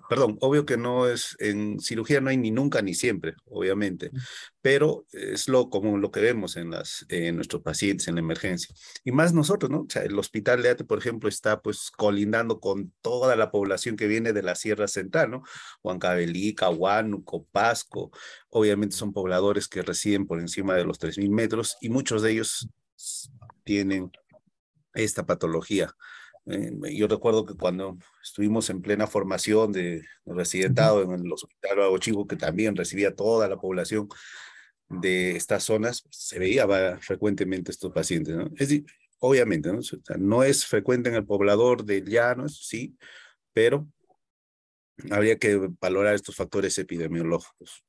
perdón, obvio que no es, en cirugía no hay ni nunca ni siempre, obviamente, pero es lo común, lo que vemos en nuestros pacientes en la emergencia. Y más nosotros, ¿no? O sea, el Hospital de Ate, por ejemplo, está pues colindando con toda la población que viene de la Sierra Central, ¿no? Huancavelica, Huánuco, Pasco, obviamente son pobladores que residen por encima de los 3.000 metros y muchos de ellos tienen esta patología. Yo recuerdo que cuando estuvimos en plena formación de residentado en el Hospital Lago Chico, que también recibía toda la población de estas zonas, se veía frecuentemente estos pacientes, ¿no? Obviamente, ¿no? O sea, no es frecuente en el poblador del llano, sí, pero habría que valorar estos factores epidemiológicos.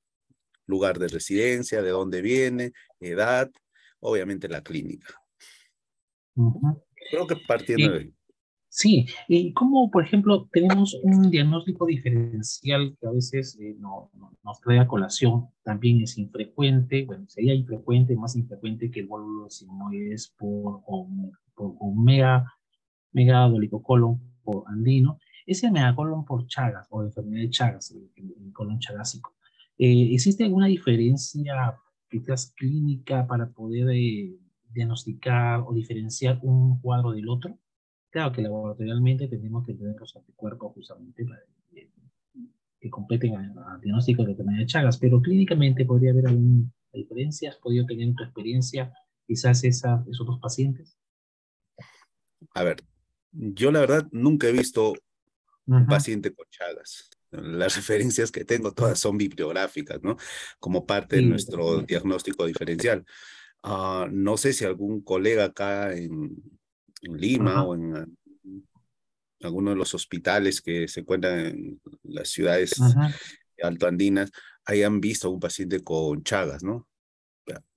Lugar de residencia, de dónde viene, edad, obviamente la clínica. Creo que partiendo de ahí. Sí, y como por ejemplo tenemos un diagnóstico diferencial que a veces nos trae a colación, también es infrecuente, bueno, sería infrecuente, más infrecuente que el vólvulo sigmoides por un megadolicocolon por andino, es el megacolon por Chagas o enfermedad de Chagas, el colon chagásico. ¿Existe alguna diferencia quizás clínica para poder diagnosticar o diferenciar un cuadro del otro? Claro que laboratorialmente tenemos que tener los anticuerpos justamente para que competen al diagnóstico de enfermedad de Chagas, pero clínicamente podría haber alguna diferencia. ¿Has podido tener en tu experiencia quizás esos dos pacientes? A ver, yo la verdad nunca he visto un paciente con Chagas. Las referencias que tengo todas son bibliográficas, ¿no? Como parte de Sí, nuestro diagnóstico diferencial. No sé si algún colega acá en Lima o en alguno de los hospitales que se encuentran en las ciudades altoandinas hayan visto a un paciente con Chagas, ¿no?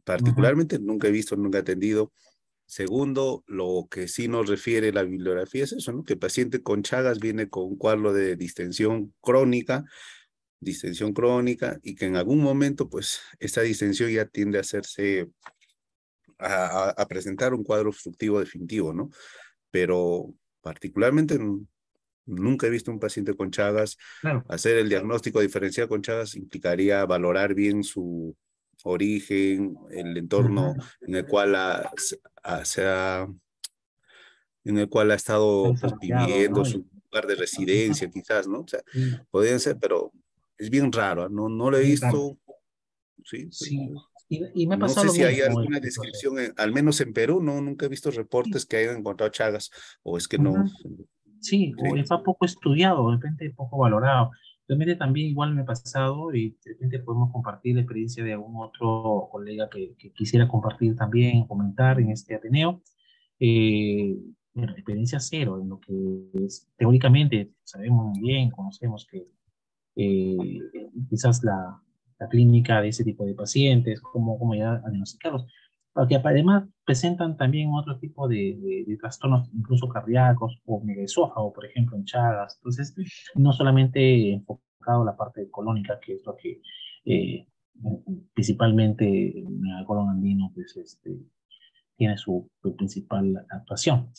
Particularmente nunca he visto, nunca he atendido. Segundo, lo que sí nos refiere la bibliografía es eso, ¿no? Que el paciente con Chagas viene con un cuadro de distensión crónica, y que en algún momento, pues, esta distensión ya tiende a hacerse, a presentar un cuadro obstructivo definitivo, ¿no? Pero particularmente nunca he visto un paciente con Chagas. claro. Hacer el diagnóstico diferencial con Chagas implicaría valorar bien su origen, el entorno en el cual en el cual ha Se ha estado pues, desarrollado, viviendo, ¿no? su lugar de residencia quizás, ¿no? O sea, Sí, podrían ser, pero es bien raro, ¿no? No lo he bien raro. visto, ¿sí? Sí, y me ha No pasado sé lo si hay mismo. alguna descripción, al menos en Perú, ¿no? Nunca he visto Sí, reportes que hayan encontrado Chagas, o es que no, ujú. Sí, o ¿sí? está poco estudiado, de repente poco valorado. De repente también igual me ha pasado y de repente podemos compartir la experiencia de algún otro colega que quisiera compartir también, comentar en este Ateneo. Eh, bueno, experiencia cero en lo que es, teóricamente sabemos muy bien, conocemos que eh, quizás la clínica de ese tipo de pacientes, cómo ya a diagnosticarlos, porque además presentan también otro tipo de trastornos, incluso cardíacos o megaesófago, por ejemplo, en Chagas. Entonces, no solamente enfocado a la parte colónica, que es lo que eh, principalmente en el colon andino pues, tiene su principal actuación.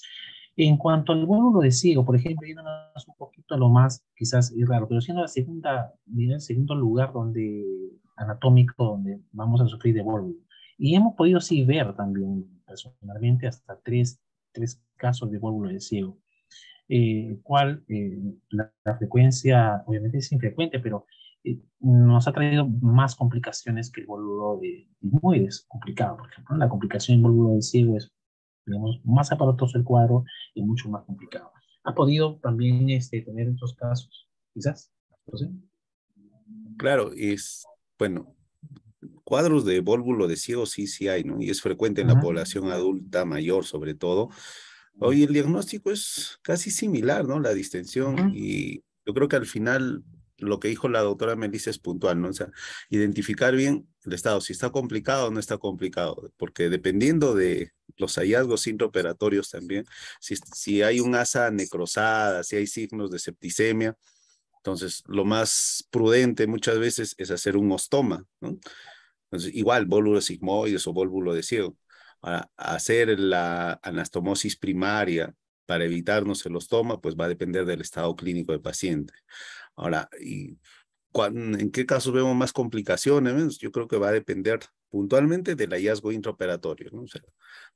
En cuanto al módulo de ciego, por ejemplo, yéndonos un poquito a lo más quizás raro, pero siendo el segundo lugar anatómico donde vamos a sufrir de vólvulo. Y hemos podido sí ver también personalmente hasta tres casos de vólvulo de ciego, la frecuencia obviamente es infrecuente, pero nos ha traído más complicaciones que el vólvulo de sigmoides, complicado, por ejemplo. La complicación en vólvulo de ciego es, digamos, más aparatoso el cuadro y mucho más complicado. ¿Ha podido también tener estos casos? Quizás. No sé. Claro, bueno, cuadros de vólvulo de ciego sí hay, ¿no? Y es frecuente en la población adulta mayor, sobre todo. Hoy el diagnóstico es casi similar, ¿no? La distensión, y yo creo que al final lo que dijo la doctora Melissa es puntual, ¿no? O sea, identificar bien el estado, si está complicado o no está complicado, porque dependiendo de los hallazgos intraoperatorios también, si hay un asa necrosada, si hay signos de septicemia, entonces lo más prudente muchas veces es hacer un ostoma, ¿no? Entonces, igual, vólvulo sigmoides o vólvulo de ciego. Ahora, hacer la anastomosis primaria para evitarnos el ostoma, pues va a depender del estado clínico del paciente. Ahora, ¿en qué casos vemos más complicaciones? Yo creo que va a depender puntualmente del hallazgo intraoperatorio, ¿no? O sea,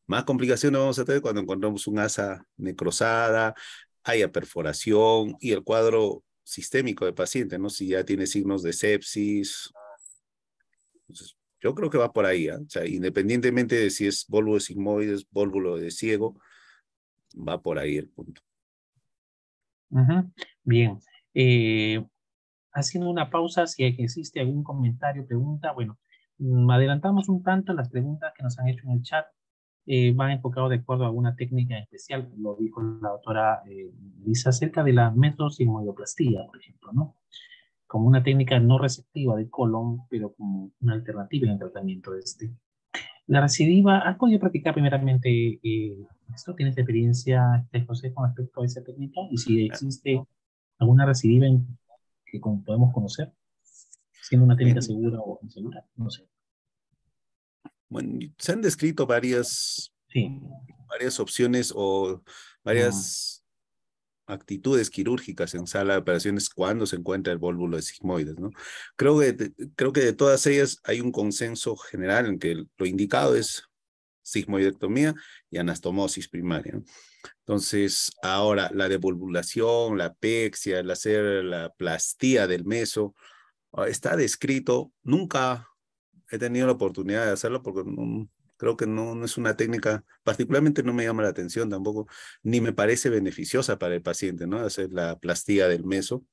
más complicaciones vamos a tener cuando encontramos un asa necrosada, haya perforación y el cuadro sistémico del paciente, ¿no? Si ya tiene signos de sepsis. Entonces, yo creo que va por ahí, ¿eh? O sea, independientemente de si es vólvulo de sigmoides, vólvulo de ciego, va por ahí el punto. Bien. Haciendo una pausa, si existe algún comentario, pregunta, bueno, adelantamos un tanto las preguntas que nos han hecho en el chat, van enfocados de acuerdo a alguna técnica especial, lo dijo la doctora Lisa, acerca de la mesosigmoidoplastía, por ejemplo, ¿no? Como una técnica no receptiva del colon, pero como una alternativa en el tratamiento de este. La recidiva, ¿has podido practicar primeramente esto? ¿Tienes experiencia, José, con respecto a esa técnica? Y si existe alguna recidiva que podemos conocer, siendo una técnica Bueno, segura o insegura, no sé. bueno, se han descrito varias Sí. opciones o varias actitudes quirúrgicas en sala de operaciones cuando se encuentra el vólvulo de sigmoides, ¿no? Creo que de todas ellas hay un consenso general en que lo indicado es sigmoidectomía y anastomosis primaria, ¿no? Entonces, ahora la devolvulación, la pexia, el hacer la plastía del meso, está descrito. Nunca he tenido la oportunidad de hacerlo porque creo que no es una técnica, particularmente no me llama la atención tampoco, ni me parece beneficiosa para el paciente, ¿no? Hacer la plastía del meso.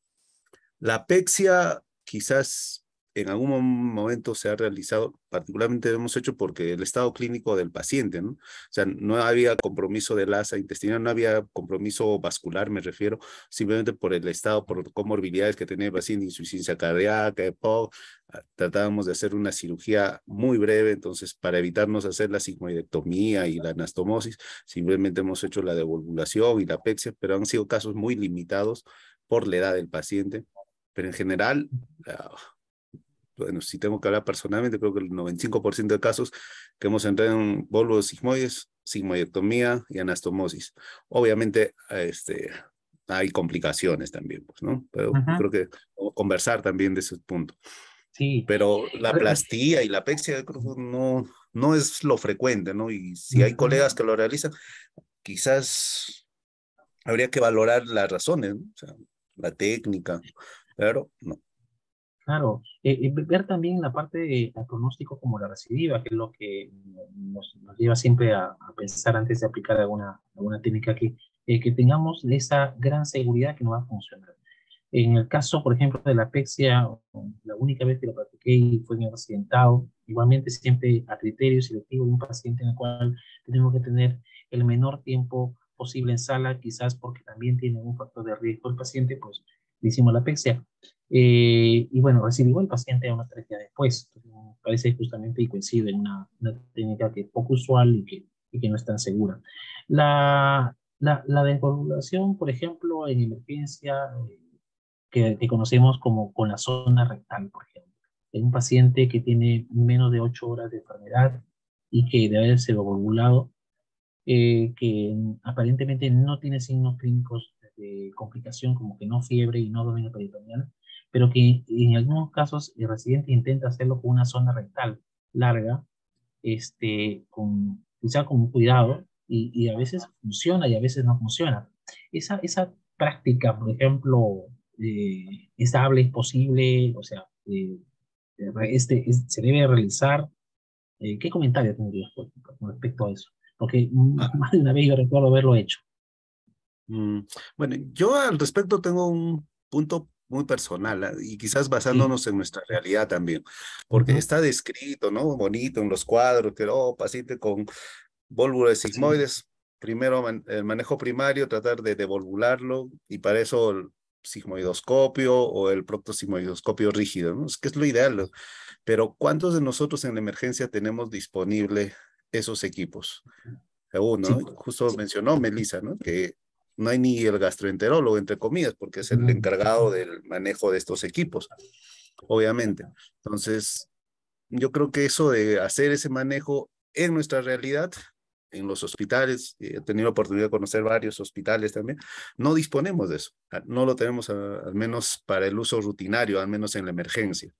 La pexia quizás en algún momento se ha realizado, particularmente hemos hecho porque el estado clínico del paciente, ¿no? O sea, no había compromiso del asa intestinal, no había compromiso vascular, me refiero, simplemente por el estado, por comorbilidades que tenía el paciente, insuficiencia cardíaca, EPOC. Tratábamos de hacer una cirugía muy breve, entonces para evitarnos hacer la sigmoidectomía y la anastomosis, simplemente hemos hecho la devolvulación y la pexia, pero han sido casos muy limitados por la edad del paciente. Pero en general, bueno, si tengo que hablar personalmente, creo que el 95% de casos que hemos entrado en vólvulos sigmoides, sigmoidectomía y anastomosis. Obviamente, hay complicaciones también, pues, ¿no? Pero yo creo que conversar también de ese punto. Sí. Pero la plastía y la pexia creo que no es lo frecuente, ¿no? Y si hay colegas que lo realizan, quizás habría que valorar las razones, ¿no? O sea, la técnica, pero no. Claro, ver también la parte del pronóstico como la recidiva, que es lo que nos lleva siempre a pensar antes de aplicar alguna técnica que tengamos esa gran seguridad que no va a funcionar. En el caso, por ejemplo, de la apexia, la única vez que lo practiqué y fue en el accidentado, igualmente siempre a criterio selectivo de un paciente en el cual tenemos que tener el menor tiempo posible en sala, quizás porque también tiene un factor de riesgo el paciente, pues le hicimos la apexia. Y bueno, recibió el paciente a unos 3 días después. Entonces, me parece justamente y coincide en una técnica que es poco usual y que no es tan segura. La descoagulación, por ejemplo, en emergencia, que conocemos como con la zona rectal, por ejemplo. En un paciente que tiene menos de 8 horas de enfermedad y que debe ser ovulado, que aparentemente no tiene signos clínicos de complicación, como que no fiebre y no dominio peritoneal, pero que en algunos casos el residente intenta hacerlo con una sonda rectal larga, quizá con cuidado, y a veces funciona y a veces no funciona. Esa práctica, por ejemplo, estable, es posible, o sea, se debe realizar. ¿Qué comentario tendrías con respecto a eso? Porque Ah, más de una vez yo recuerdo haberlo hecho. mm, bueno, yo al respecto tengo un punto muy personal, y quizás Sí. basándonos en nuestra realidad también, porque Ujú. está descrito, ¿no? Bonito en los cuadros, que, oh, paciente con Vólvulo de Sí. sigmoides, primero el manejo primario, tratar de devolvularlo, y para eso el sigmoidoscopio o el proctosigmoidoscopio rígido, ¿no? Es que es lo ideal, ¿no? Pero ¿cuántos de nosotros en la emergencia tenemos disponible esos equipos? Uno, Sí. ¿no? Justo mencionó Melissa, ¿no? Que no hay ni el gastroenterólogo, entre comillas, porque es el Ujú. encargado del manejo de estos equipos, obviamente. Entonces, yo creo que eso de hacer ese manejo en nuestra realidad, en los hospitales, he tenido la oportunidad de conocer varios hospitales también, no disponemos de eso, no lo tenemos al menos para el uso rutinario, al menos en la emergencia.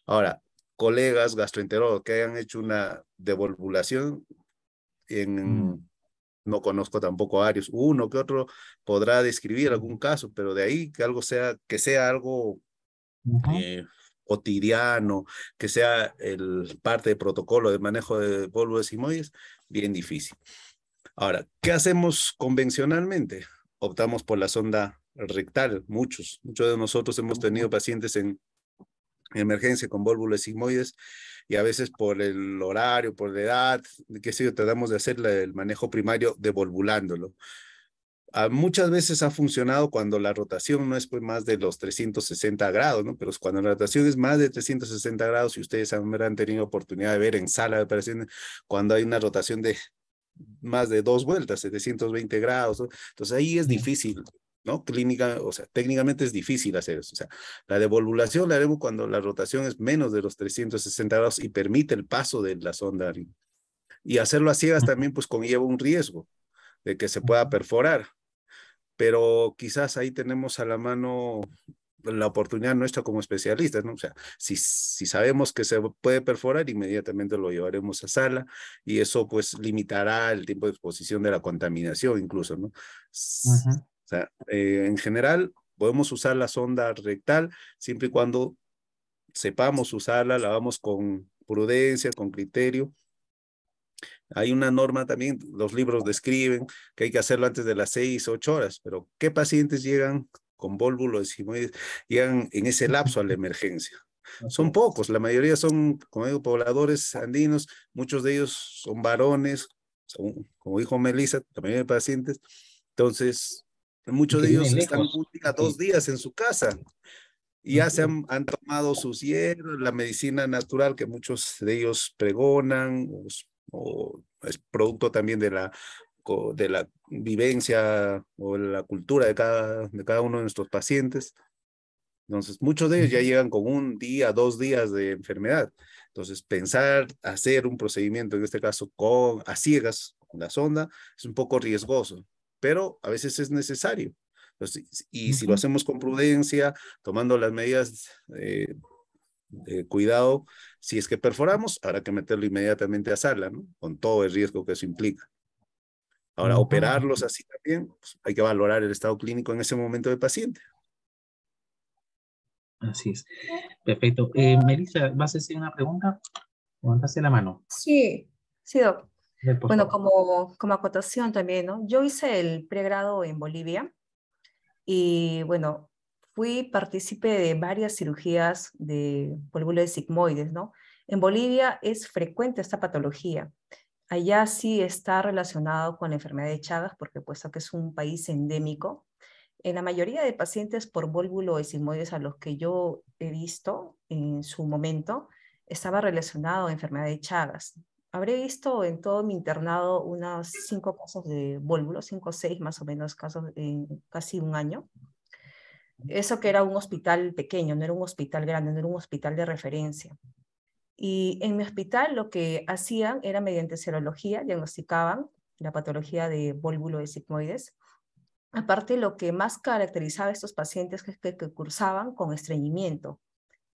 Ahora, colegas gastroenterólogos que hayan hecho una devolvulación, Mm. no conozco tampoco varios, uno que otro podrá describir algún caso, pero de ahí que algo sea, que sea algo Ujú. eh, cotidiano, que sea parte de protocolo de manejo de polvo de simoides, bien difícil. Ahora, ¿qué hacemos convencionalmente? Optamos por la sonda rectal. Muchos de nosotros hemos tenido pacientes en emergencia con válvulas sigmoides, y a veces por el horario, por la edad, qué sé yo, tratamos de hacer el manejo primario devolvulándolo. Muchas veces ha funcionado cuando la rotación no es pues más de los 360 grados, ¿no? Pero cuando la rotación es más de 360 grados, y ustedes habrán tenido oportunidad de ver en sala de operaciones, cuando hay una rotación de más de 2 vueltas, 720 grados, ¿no? Entonces ahí es Sí. difícil, ¿no? Clínica, o sea, técnicamente es difícil hacer eso. O sea, la devolvulación la haremos cuando la rotación es menos de los 360 grados y permite el paso de la sonda. Y hacerlo a ciegas Ujú. también pues conlleva un riesgo de que se pueda Ujú. perforar, pero quizás ahí tenemos a la mano la oportunidad nuestra como especialistas, ¿no? O sea, si sabemos que se puede perforar, inmediatamente lo llevaremos a sala, y eso pues limitará el tiempo de exposición de la contaminación incluso, ¿no? Ujú. O sea, en general podemos usar la sonda rectal siempre y cuando sepamos usarla, la hagamos con prudencia, con criterio. Hay una norma también, los libros describen que hay que hacerlo antes de las 6, 8 horas, pero ¿qué pacientes llegan con vólvulo sigmoides, llegan en ese lapso a la emergencia? Así Son es. pocos, la mayoría son, como digo, pobladores andinos, muchos de ellos son varones, como dijo Melissa, la mayoría de pacientes. Entonces, Y muchos que de vienen ellos están lejos. un día, dos Sí. días en su casa, y ya Así es. han tomado sus hierbas, la medicina natural que muchos de ellos pregonan, o es producto también de la vivencia o la cultura de cada uno de nuestros pacientes. Entonces, muchos de ellos ya Ujú. llegan con un día, 2 días de enfermedad. Entonces, pensar hacer un procedimiento, en este caso a ciegas, con la sonda, es un poco riesgoso, pero a veces es necesario. Entonces, y si lo Ujú. hacemos con prudencia, tomando las medidas de cuidado, si es que perforamos, habrá que meterlo inmediatamente a sala, ¿no? Con todo el riesgo que eso implica. Ahora, Ujú. operarlos así también, pues, hay que valorar el estado clínico en ese momento del paciente. Así es. Perfecto. Melissa, ¿vas a hacer una pregunta? Levantaste la mano. Sí, sí, Doc. A ver, por Bueno, favor. como acotación también, ¿no? Yo hice el pregrado en Bolivia y, bueno, fui partícipe de varias cirugías de pólvulo de sigmoides, ¿no? En Bolivia es frecuente esta patología. Allá sí está relacionado con la enfermedad de Chagas, porque puesto que es un país endémico. En la mayoría de pacientes por vólvulo de sigmoides a los que yo he visto en su momento, estaba relacionado a enfermedad de Chagas. Habré visto en todo mi internado unos 5 casos de vólvulo, 5 o 6 más o menos casos en casi un año. Eso que era un hospital pequeño, no era un hospital grande, no era un hospital de referencia. Y en mi hospital lo que hacían era mediante serología, diagnosticaban la patología de vólvulo de sigmoides. Aparte, lo que más caracterizaba a estos pacientes es que cursaban con estreñimiento.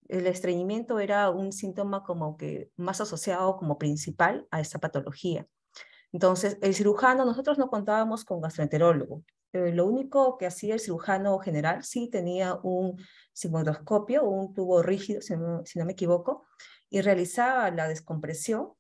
El estreñimiento era un síntoma como que más asociado como principal a esta patología. Entonces, el cirujano, nosotros no contábamos con gastroenterólogo. Lo único que hacía el cirujano general, sí tenía un sigmoidoscopio, un tubo rígido, si no me equivoco, y realizaba la descompresión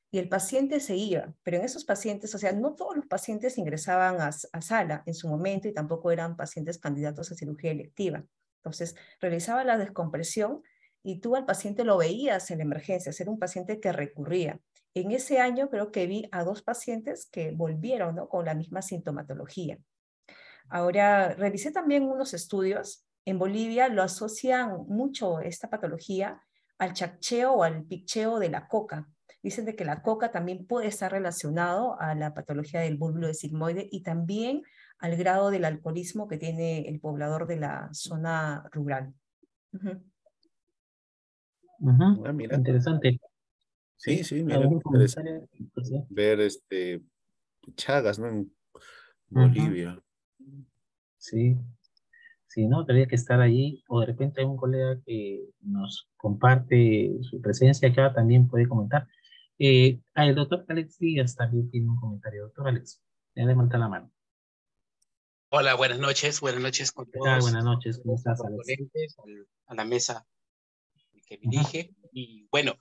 y el paciente se iba. Pero en esos pacientes, o sea, no todos los pacientes ingresaban a sala en su momento y tampoco eran pacientes candidatos a cirugía electiva. Entonces, realizaba la descompresión y tú al paciente lo veías en la emergencia, era un paciente que recurría. En ese año creo que vi a 2 pacientes que volvieron, ¿no?, con la misma sintomatología. Ahora, revisé también unos estudios. En Bolivia lo asocian mucho esta patología al chaccheo o al picheo de la coca. Dicen de que la coca también puede estar relacionado a la patología del vólvulo de sigmoide y también al grado del alcoholismo que tiene el poblador de la zona rural. Mira. Interesante. Sí, sí, mira, ¿Algún interesante comentario? Pues, sí. ver Chagas, ¿no? En Bolivia. Sí, sí, ¿no? Tendría que estar allí, o de repente hay un colega que nos comparte su presencia acá, también puede comentar. El doctor Alex Díaz también tiene un comentario. Doctor Alex, le levanta la mano. Hola, buenas noches con ¿Qué tal? todos Buenas noches, ¿cómo los estás, Alex? ponentes, a la mesa que dirige. Y bueno,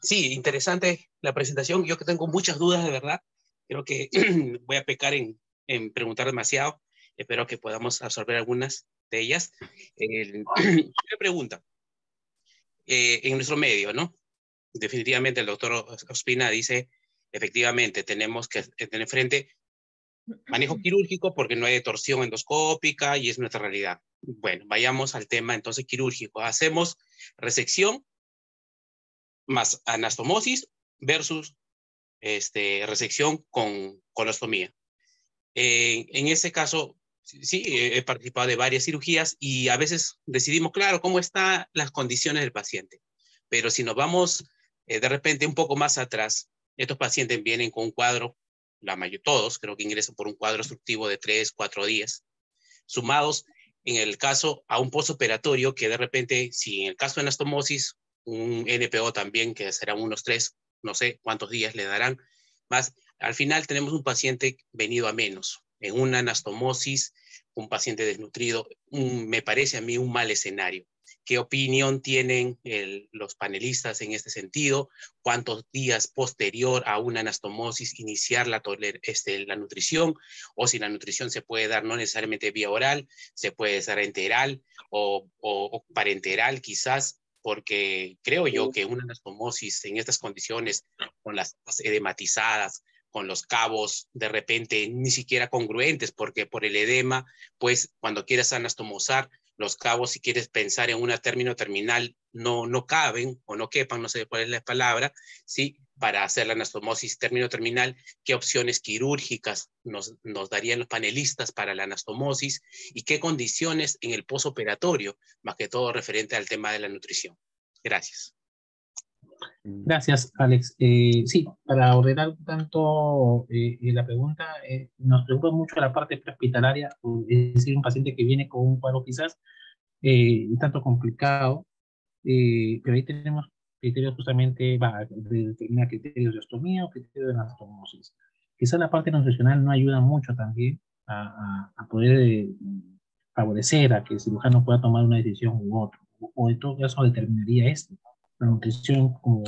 sí, interesante la presentación. Yo que tengo muchas dudas, de verdad. Creo que voy a pecar en preguntar demasiado. Espero que podamos absorber algunas de ellas. Una pregunta. En nuestro medio, ¿no? Definitivamente el doctor Ospina dice, efectivamente, tenemos que tener frente manejo quirúrgico porque no hay torsión endoscópica y es nuestra realidad. Bueno, vayamos al tema entonces quirúrgico. Hacemos resección más anastomosis versus resección con colostomía. En ese caso, sí, he participado de varias cirugías y a veces decidimos, claro, cómo están las condiciones del paciente. Pero si nos vamos de repente un poco más atrás, estos pacientes vienen con un cuadro, todos creo que ingresan por un cuadro obstructivo de 3, 4 días, sumados en el caso a un postoperatorio que de repente, si en el caso de anastomosis, un NPO también, que serán unos 3, no sé cuántos días le darán, más al final tenemos un paciente venido a menos. En una anastomosis, un paciente desnutrido, me parece a mí un mal escenario. ¿Qué opinión tienen los panelistas en este sentido? ¿Cuántos días posterior a una anastomosis iniciar la nutrición? O si la nutrición se puede dar no necesariamente vía oral, se puede dar enteral o parenteral quizás, porque creo yo que una anastomosis en estas condiciones, con las edematizadas, con los cabos de repente ni siquiera congruentes, porque por el edema, pues cuando quieras anastomosar, los cabos, si quieres pensar en un término terminal, no caben o no quepan, no sé cuál es la palabra, ¿sí? Para hacer la anastomosis término terminal, qué opciones quirúrgicas nos darían los panelistas para la anastomosis y qué condiciones en el posoperatorio, más que todo referente al tema de la nutrición. Gracias. Gracias, Alex. Sí, para ordenar un tanto la pregunta, nos preocupa mucho la parte prehospitalaria, es decir, un paciente que viene con un cuadro quizás un tanto complicado, pero ahí tenemos criterios justamente, de determinar criterios de ostomía o criterios de anastomosis. Quizás la parte nutricional no ayuda mucho también a poder favorecer a que el cirujano pueda tomar una decisión u otra, o en todo caso determinaría esto, la nutrición como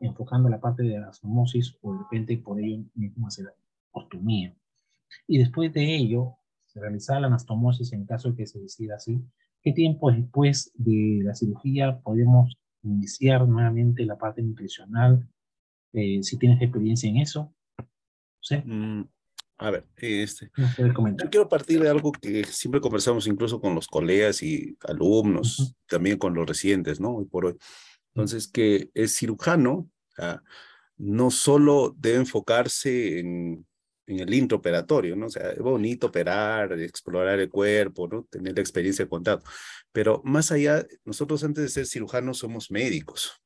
enfocando la parte de la osmosis o de repente por ello mismo hacer la ostomía. Y después de ello, se realizará la anastomosis en caso de que se decida así. ¿Qué tiempo después de la cirugía podemos iniciar nuevamente la parte nutricional? Si tienes experiencia en eso. ¿Sí? A ver, ¿Nos puedes comentar? yo quiero partir de algo que siempre conversamos incluso con los colegas y alumnos, también con los residentes, ¿no? Hoy por hoy. Entonces, que el cirujano no solo debe enfocarse en el intraoperatorio, ¿no? O sea, es bonito operar, explorar el cuerpo, ¿no? Tener la experiencia de contacto. Pero más allá, nosotros antes de ser cirujanos somos médicos.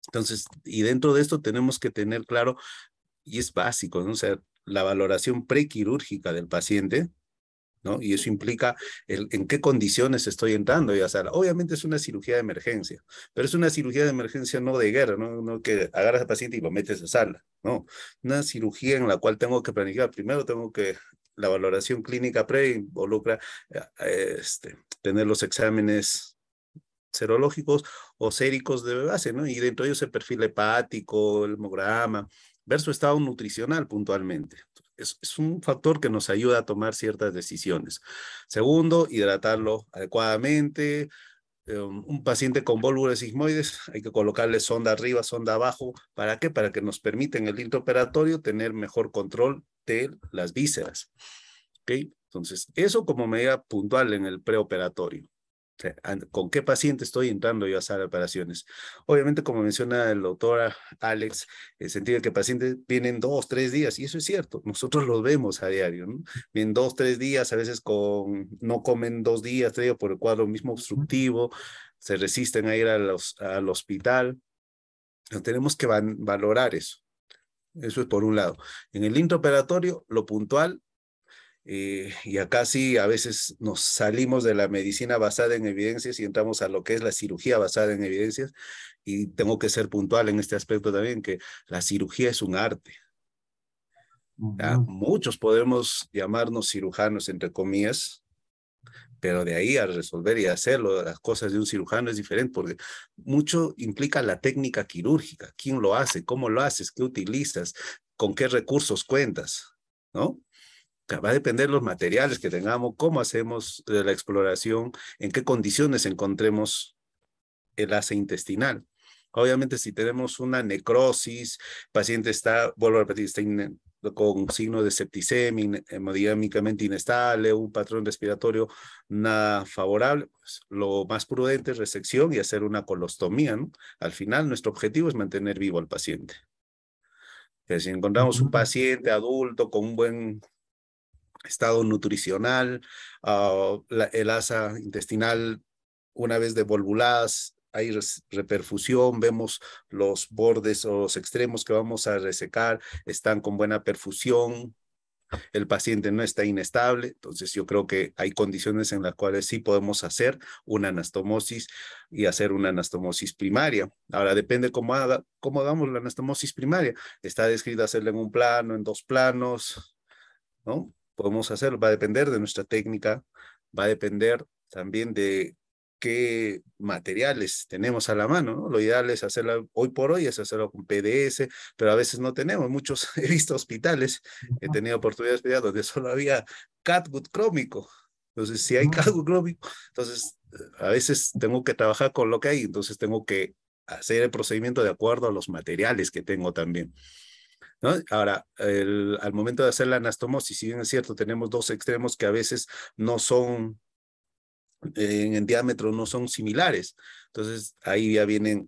Entonces, y dentro de esto tenemos que tener claro y es básico, ¿no? O sea, la valoración prequirúrgica del paciente, ¿no? Y eso implica en qué condiciones estoy entrando a sala. Obviamente es una cirugía de emergencia, pero es una cirugía de emergencia no de guerra, ¿no? No que agarras al paciente y lo metes a sala, no. Una cirugía en la cual tengo que planificar. Primero tengo que, la valoración clínica pre involucra tener los exámenes serológicos o séricos de base, ¿no? Y dentro de ellos el perfil hepático, el hemograma, ver su estado nutricional puntualmente. Es un factor que nos ayuda a tomar ciertas decisiones. Segundo, hidratarlo adecuadamente. Un paciente con válvulas sigmoides, hay que colocarle sonda arriba, sonda abajo. ¿Para qué? Para que nos permita en el intraoperatorio tener mejor control de las vísceras. ¿Ok? Entonces, eso como medida puntual en el preoperatorio. O sea, ¿con qué paciente estoy entrando yo a sala de operaciones? Obviamente, como menciona el doctor Alex, el sentido de que pacientes vienen 2, 3 días, y eso es cierto, nosotros los vemos a diario, ¿no? Vienen 2, 3 días, a veces no comen 2 días, 3 días por el cuadro mismo obstructivo, se resisten a ir al hospital. Pero tenemos que valorar eso. Eso es por un lado. En el intraoperatorio, lo puntual. Y acá sí, a veces nos salimos de la medicina basada en evidencias y entramos a lo que es la cirugía basada en evidencias. Y tengo que ser puntual en este aspecto también, que la cirugía es un arte. Muchos podemos llamarnos cirujanos, entre comillas, pero de ahí a resolver y hacerlo, las cosas de un cirujano es diferente, porque mucho implica la técnica quirúrgica. ¿Quién lo hace? ¿Cómo lo haces? ¿Qué utilizas? ¿Con qué recursos cuentas? ¿No? Va a depender los materiales que tengamos, cómo hacemos la exploración, en qué condiciones encontremos el asa intestinal. Obviamente, si tenemos una necrosis, el paciente está, vuelvo a repetir, está con signo de septicemia, hemodinámicamente inestable, un patrón respiratorio nada favorable, pues lo más prudente es resección y hacer una colostomía, ¿no? Al final, nuestro objetivo es mantener vivo al paciente. Pero si encontramos un paciente adulto con un buen estado nutricional, el asa intestinal, una vez devolvuladas, hay reperfusión, vemos los bordes o los extremos que vamos a resecar, están con buena perfusión, el paciente no está inestable, entonces yo creo que hay condiciones en las cuales sí podemos hacer una anastomosis y hacer una anastomosis primaria. Ahora depende cómo hagamos la anastomosis primaria. Está descrito hacerla en un plano, en 2 planos, ¿no? Podemos hacerlo, va a depender de nuestra técnica, va a depender también de qué materiales tenemos a la mano, ¿no? Lo ideal es hacerlo, hoy por hoy es hacerlo con PDS, pero a veces no tenemos. Muchos, he visto hospitales, he tenido oportunidades de donde solo había catgut crómico. Entonces, si hay catgut crómico, entonces a veces tengo que trabajar con lo que hay, entonces tengo que hacer el procedimiento de acuerdo a los materiales que tengo también, ¿no? Ahora, al momento de hacer la anastomosis, si bien es cierto, tenemos dos extremos que a veces no son, en diámetro no son similares. Entonces, ahí ya viene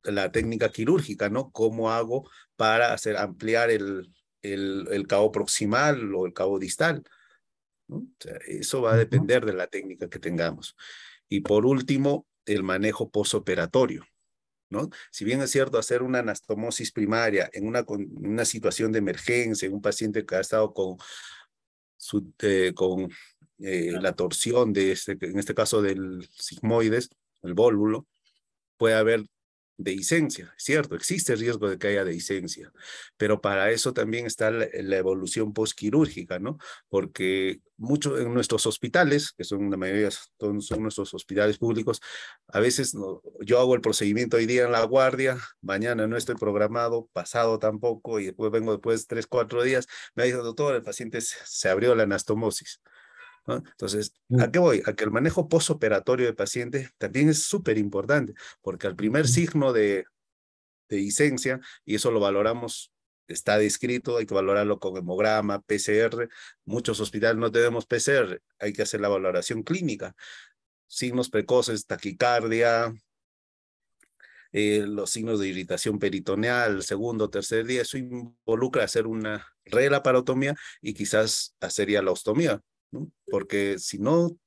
la técnica quirúrgica, ¿no? ¿Cómo hago para hacer ampliar el cabo proximal o el cabo distal, ¿no? O sea, eso va a depender de la técnica que tengamos. Y por último, el manejo posoperatorio, ¿no? Si bien es cierto, hacer una anastomosis primaria en una situación de emergencia, en un paciente que ha estado con la torsión en este caso del sigmoides, el vólvulo, puede haber dehiscencia, ¿cierto? Existe riesgo de que haya dehiscencia, pero para eso también está la evolución postquirúrgica, ¿no? Porque muchos en nuestros hospitales, que son la mayoría, son nuestros hospitales públicos, a veces yo hago el procedimiento hoy día en la guardia, mañana no estoy programado, pasado tampoco, y después vengo después 3, 4 días, me dice, doctor, el paciente se abrió la anastomosis, ¿no? Entonces, ¿a qué voy? A que el manejo postoperatorio del paciente también es súper importante, porque al primer signo de dehiscencia, y eso lo valoramos, está descrito, hay que valorarlo con hemograma, PCR, muchos hospitales no tenemos PCR, hay que hacer la valoración clínica, signos precoces, taquicardia, los signos de irritación peritoneal, segundo, tercer día, eso involucra hacer una relaparotomía y quizás hacer ya la ostomía, ¿no? Porque si no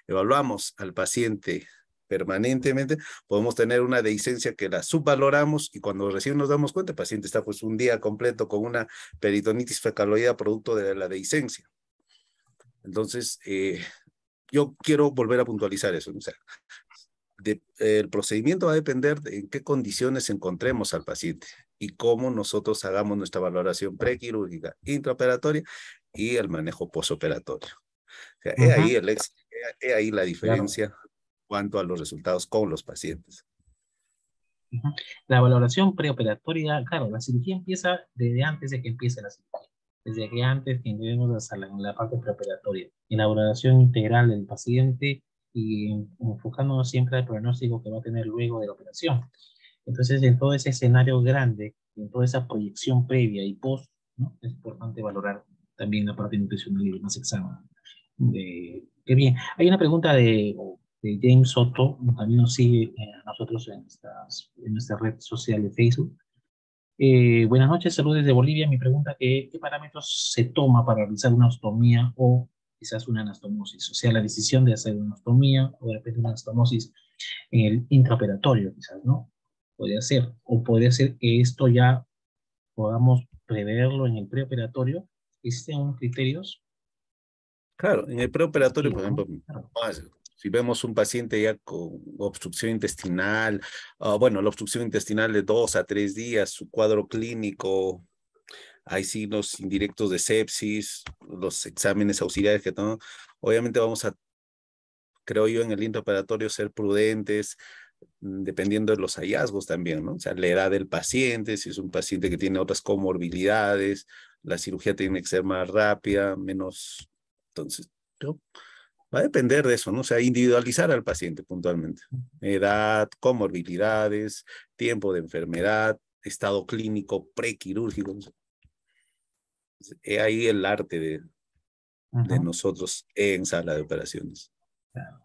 evaluamos al paciente permanentemente, podemos tener una dehiscencia que la subvaloramos y cuando recién nos damos cuenta, el paciente está pues un día completo con una peritonitis fecaloidea producto de la dehiscencia. Entonces, yo quiero volver a puntualizar eso, ¿no? O sea, el procedimiento va a depender de en qué condiciones encontremos al paciente y cómo nosotros hagamos nuestra valoración prequirúrgica, intraoperatoria y el manejo posoperatorio. O sea, he ahí la Claro. diferencia cuanto a los resultados con los pacientes. La valoración preoperatoria, claro, la cirugía empieza desde antes de que empiece la cirugía, desde que antes que ingresemos hasta la parte preoperatoria, en la valoración integral del paciente y enfocándonos siempre al pronóstico que va a tener luego de la operación. Entonces, en todo ese escenario grande, en toda esa proyección previa y post, ¿no? Es importante valorar también la parte nutricional y demás exámenes. Qué bien. Hay una pregunta de James Soto, también nos sigue a nosotros en nuestra red social de Facebook. Buenas noches, saludos desde Bolivia. Mi pregunta es, ¿qué parámetros se toma para realizar una ostomía o quizás una anastomosis? O sea, la decisión de hacer una ostomía o de repente una anastomosis en el intraoperatorio, quizás, ¿no? Podría ser. O podría ser que esto ya podamos preverlo en el preoperatorio. ¿Existen unos criterios? Claro, en el preoperatorio, Sí, por ¿no? ejemplo, Claro. si vemos un paciente ya con obstrucción intestinal, bueno, la obstrucción intestinal de 2 a 3 días, su cuadro clínico, hay signos indirectos de sepsis, los exámenes auxiliares que tomamos, obviamente vamos a, creo yo, en el intraoperatorio ser prudentes, dependiendo de los hallazgos también, ¿no? O sea, la edad del paciente, si es un paciente que tiene otras comorbilidades, la cirugía tiene que ser más rápida, menos, entonces, ¿no? Va a depender de eso, ¿no? O sea, individualizar al paciente puntualmente. Edad, comorbilidades, tiempo de enfermedad, estado clínico prequirúrgico. He ahí el arte de Ujú. nosotros en sala de operaciones. Claro.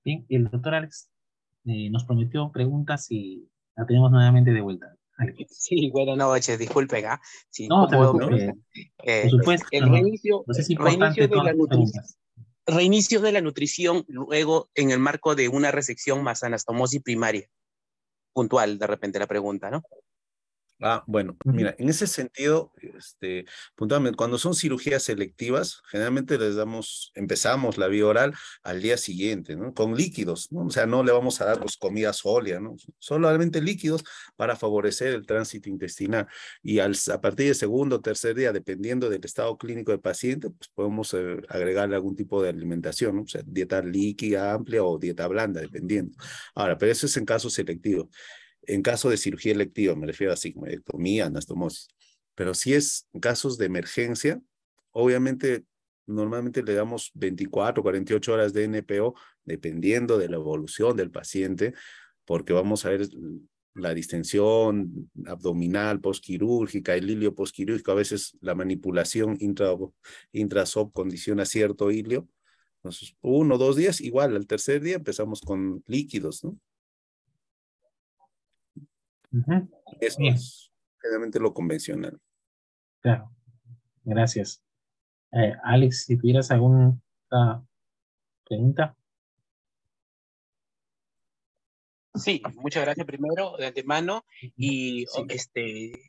Bien, el doctor Alex nos prometió preguntas y la tenemos nuevamente de vuelta. Alex. Sí, buenas noches, disculpen, ¿ah? Sí, No, te ¿cómo ¿No? preocupes. Por supuesto, el no, no. reinicio, Pues es reinicio importante de todas la las preguntas. reinicio de la nutrición luego en el marco de una resección más anastomosis primaria? Puntual, de repente la pregunta, ¿no? Bueno, Ujú. mira, en ese sentido, puntualmente, cuando son cirugías selectivas, generalmente empezamos la vía oral al día siguiente, ¿no? Con líquidos, ¿no? O sea, no le vamos a dar pues, comida sólida, ¿no? Solamente líquidos para favorecer el tránsito intestinal. Y a partir del segundo o tercer día, dependiendo del estado clínico del paciente, pues podemos agregarle algún tipo de alimentación, ¿no? O sea, dieta líquida, amplia o dieta blanda, dependiendo. Ahora, pero eso es en casos selectivos. En caso de cirugía electiva, me refiero a sigmoidectomía, anastomosis. Pero si es en casos de emergencia, obviamente, normalmente le damos 24, 48 horas de NPO, dependiendo de la evolución del paciente, porque vamos a ver la distensión abdominal postquirúrgica, el hilio postquirúrgico, a veces la manipulación intrasop condiciona cierto hilio. Entonces, 1 o 2 días, igual, al tercer día empezamos con líquidos, ¿no? Ujú. Eso Bien, es generalmente lo convencional. claro. Gracias. Alex, si tuvieras alguna pregunta. Sí, muchas gracias primero de antemano y Sí.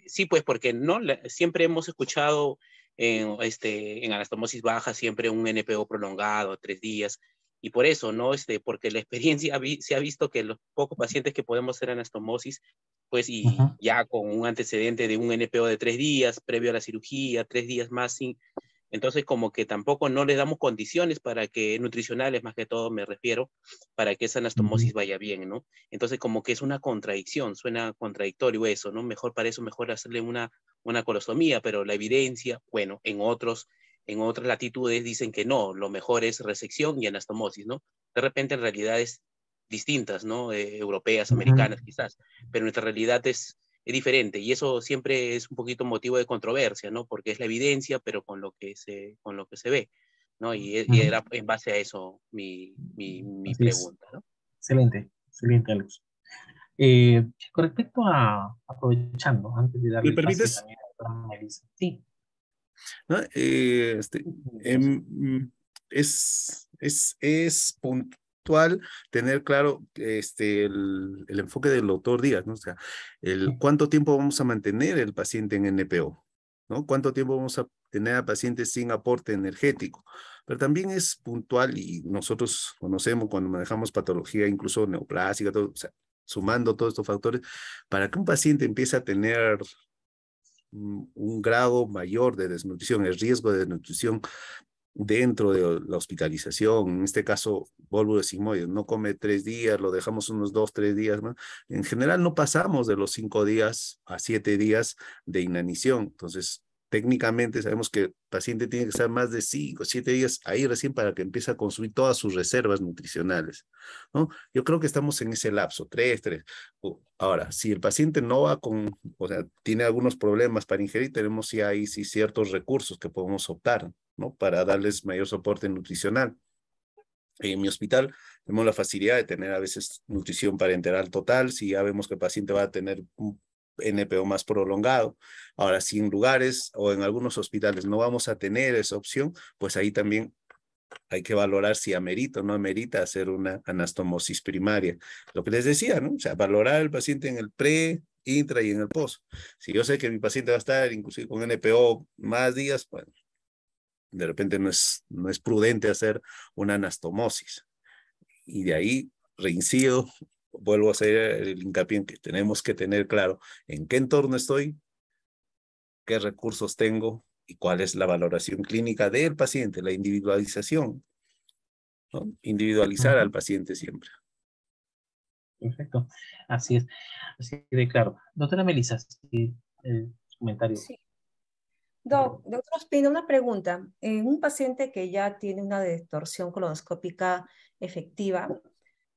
sí, pues porque no siempre hemos escuchado en anastomosis baja siempre un NPO prolongado, 3 días y por eso, ¿no? Porque la experiencia se ha visto que los pocos pacientes que podemos hacer anastomosis, pues y Ujú. ya con un antecedente de un NPO de 3 días previo a la cirugía, 3 días más sin. Entonces, como que tampoco no le damos condiciones para que, nutricionales más que todo me refiero, para que esa Ujú. anastomosis vaya bien, ¿no? Entonces, como que es una contradicción, suena contradictorio eso, ¿no? Mejor para eso, mejor hacerle una colostomía, pero la evidencia, bueno, en otras latitudes dicen que no, lo mejor es resección y anastomosis, ¿no? De repente en realidades distintas, ¿no? Europeas, Ujú. americanas quizás, pero nuestra realidad es diferente y eso siempre es un poquito motivo de controversia, ¿no? Porque es la evidencia, pero con lo que se ve, ¿no? Y Ujú. era en base a eso mi Así es. pregunta, ¿no? Excelente, excelente, Alex. Con respecto a, aprovechando, antes de ¿Me darle pase permites? también a la doctora Melissa. Sí. ¿No? Pues, Em, es puntual tener claro el enfoque del doctor Díaz, ¿no? O sea, cuánto tiempo vamos a mantener el paciente en NPO, ¿no? Cuánto tiempo vamos a tener a pacientes sin aporte energético. Pero también es puntual, y nosotros conocemos cuando manejamos patología, incluso neoplásica, todo, o sea, sumando todos estos factores, para que un paciente empiece a tener un grado mayor de desnutrición, el riesgo de desnutrición dentro de la hospitalización, en este caso, volvo de sigmoide, no come 3 días, lo dejamos unos 2, 3 días más. En general no pasamos de los 5 días a 7 días de inanición. Entonces, técnicamente sabemos que el paciente tiene que estar más de 5, 7 días ahí recién para que empiece a consumir todas sus reservas nutricionales, ¿no? Yo creo que estamos en ese lapso, 3. Ahora, si el paciente no va con, o sea, tiene algunos problemas para ingerir, tenemos sí ahí sí ciertos recursos que podemos optar, ¿no? Para darles mayor soporte nutricional. En mi hospital tenemos la facilidad de tener a veces nutrición parenteral total, si ya vemos que el paciente va a tener un NPO más prolongado. Ahora, si en lugares o en algunos hospitales no vamos a tener esa opción, pues ahí también hay que valorar si amerita o no amerita hacer una anastomosis primaria. Lo que les decía, ¿no? O sea, valorar al paciente en el pre, intra y en el post. Si yo sé que mi paciente va a estar inclusive con NPO más días, bueno, de repente no es prudente hacer una anastomosis. Y de ahí reincido, vuelvo a hacer el hincapié en que tenemos que tener claro en qué entorno estoy, qué recursos tengo y cuál es la valoración clínica del paciente, la individualización, ¿no? Individualizar al paciente siempre. Perfecto, así es, así de claro. Doctora Melissa, sí, comentario. Sí. Doctor Ospina, una pregunta. En un paciente que ya tiene una distorsión colonoscópica efectiva,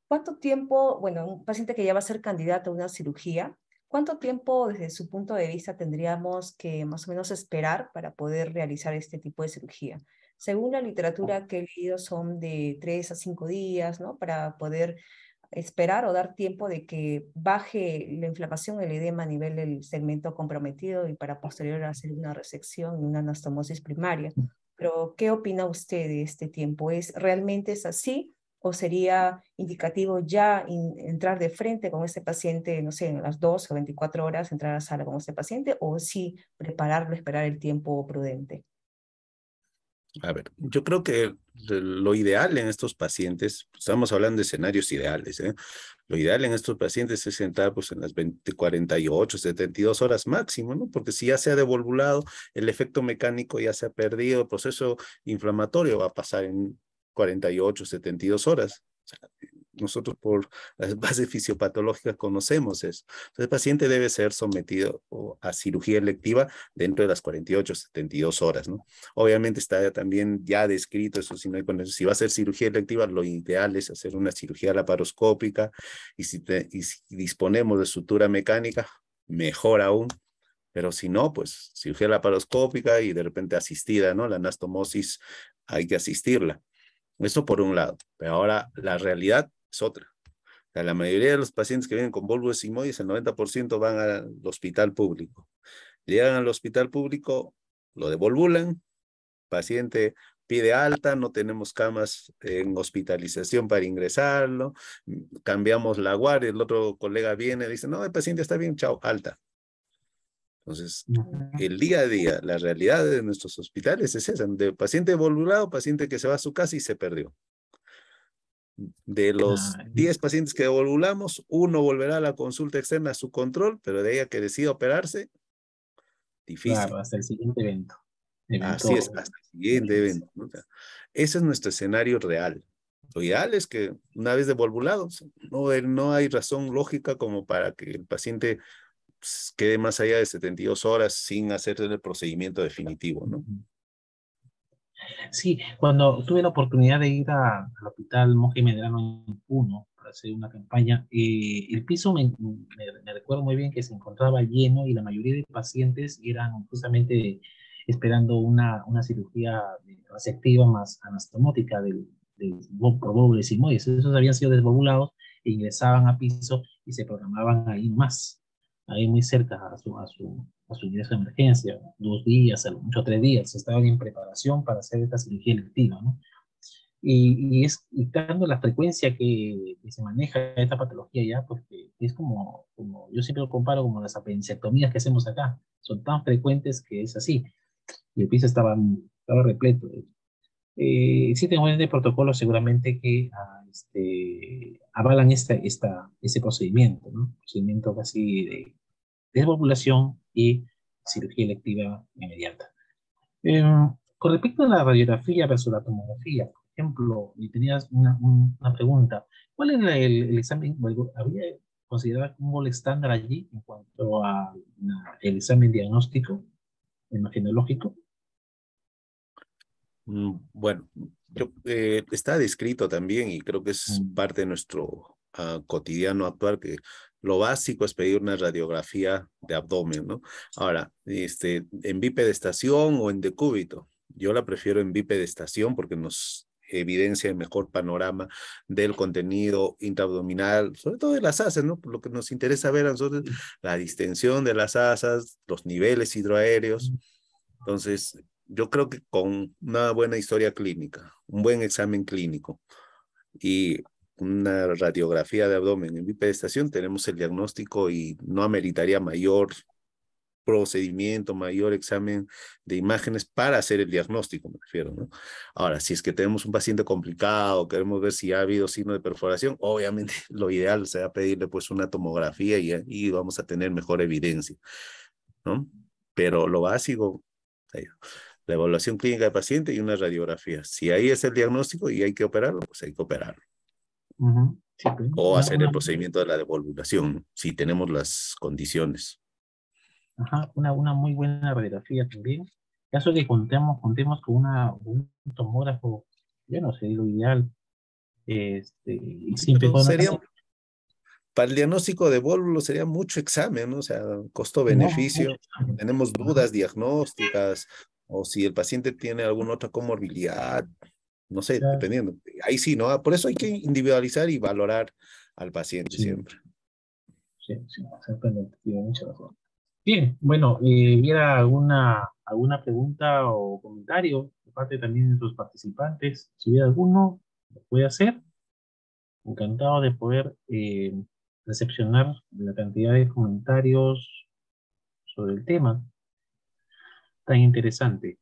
¿cuánto tiempo, bueno, un paciente que ya va a ser candidato a una cirugía, cuánto tiempo desde su punto de vista tendríamos que más o menos esperar para poder realizar este tipo de cirugía? Según la literatura que he leído son de 3 a 5 días, ¿no? Para poder esperar o dar tiempo de que baje la inflamación, el edema a nivel del segmento comprometido y para posterior hacer una resección y una anastomosis primaria. Pero, ¿qué opina usted de este tiempo? ¿Realmente es así? ¿O sería indicativo ya entrar de frente con este paciente, no sé, en las 2 o 24 horas, entrar a la sala con este paciente, o sí prepararlo, esperar el tiempo prudente? A ver, yo creo que lo ideal en estos pacientes, estamos hablando de escenarios ideales, ¿eh? Lo ideal en estos pacientes es entrar pues, en las 20, 48, 72 horas máximo, ¿no? Porque si ya se ha devolvulado, el efecto mecánico ya se ha perdido, el proceso inflamatorio va a pasar en 48, 72 horas. O sea, nosotros por las bases fisiopatológicas conocemos eso. Entonces el paciente debe ser sometido a cirugía electiva dentro de las 48, 72 horas, ¿no? Obviamente está también ya descrito eso, si va a ser cirugía electiva, lo ideal es hacer una cirugía laparoscópica y si disponemos de sutura mecánica, mejor aún. Pero si no, pues cirugía laparoscópica y de repente asistida, ¿no? La anastomosis hay que asistirla. Eso por un lado. Pero ahora la realidad es otra. O sea, la mayoría de los pacientes que vienen con volvulus sigmoides, el 90% van al hospital público. Llegan al hospital público, lo devolvulan, paciente pide alta, no tenemos camas en hospitalización para ingresarlo, cambiamos la guardia, el otro colega viene, dice, no, el paciente está bien, chao, alta. Entonces, el día a día, la realidad de nuestros hospitales es esa, de paciente devolvulado, paciente que se va a su casa y se perdió. De los 10 pacientes que devolvulamos, uno volverá a la consulta externa a su control, pero de ella que decida operarse, difícil. Claro, hasta el siguiente evento. Así es, hasta el siguiente evento, ¿no? O sea, ese es nuestro escenario real. Lo ideal es que una vez devolvulados, no hay razón lógica como para que el paciente pues, quede más allá de 72 horas sin hacer el procedimiento definitivo, ¿no? Sí, cuando tuve la oportunidad de ir al Hospital Monje Medrano en Puno para hacer una campaña, el piso me recuerdo muy bien que se encontraba lleno y la mayoría de pacientes eran justamente esperando una cirugía resectiva más anastomótica por volvulus sigmoides. Esos habían sido desvolvulados e ingresaban a piso y se programaban ahí más, ahí muy cerca a su ingreso de emergencia, 2 días, a lo mucho 3 días, estaban en preparación para hacer esta cirugía electiva, ¿no? y dando la frecuencia que se maneja esta patología ya, pues que es como, yo siempre lo comparo como las apendicectomías que hacemos acá, son tan frecuentes que es así, y el piso estaba repleto. Existen de protocolos seguramente que avalan ese procedimiento, ¿no? Procedimiento casi de desvalvulación y cirugía electiva inmediata. Con respecto a la radiografía versus la tomografía, por ejemplo, y tenías una pregunta, ¿cuál era el examen? Bueno, ¿había considerado un gol estándar allí en cuanto a el examen diagnóstico imagenológico? Bueno, está descrito también y creo que es Mm, parte de nuestro cotidiano actual que lo básico es pedir una radiografía de abdomen, ¿no? Ahora, en bipedestación o en decúbito, yo la prefiero en bipedestación porque nos evidencia el mejor panorama del contenido intraabdominal, sobre todo de las asas, ¿no? Lo que nos interesa ver a nosotros, la distensión de las asas, los niveles hidroaéreos. Entonces, yo creo que con una buena historia clínica, un buen examen clínico y una radiografía de abdomen en bipedestación, tenemos el diagnóstico y no ameritaría mayor procedimiento, mayor examen de imágenes para hacer el diagnóstico, me refiero, ¿no? Ahora, si es que tenemos un paciente complicado, queremos ver si ha habido signo de perforación, obviamente lo ideal será pedirle pues una tomografía y vamos a tener mejor evidencia, ¿no? Pero lo básico, la evaluación clínica del paciente y una radiografía. Si ahí es el diagnóstico y hay que operarlo, pues hay que operarlo. sí, pues, O hacer el procedimiento de la devolvulación, ¿no? Si tenemos las condiciones. ajá, una muy buena radiografía también. En caso de que contemos con un tomógrafo, yo no sé, lo ideal, y Sí, siempre pero con para el diagnóstico de vólvulo sería mucho examen, ¿no? O sea, no, costo-beneficio. mucho. Tenemos Ajá, dudas diagnósticas o si el paciente tiene alguna otra comorbilidad, no sé, claro, dependiendo. Ahí sí, ¿no? Por eso hay que individualizar y valorar al paciente sí, siempre. sí, sí, exactamente, tiene mucha razón. Bien, bueno, ¿hubiera alguna pregunta o comentario de parte también de sus participantes? Si hubiera alguno, lo puede hacer. Encantado de poder recepcionar la cantidad de comentarios sobre el tema tan interesante.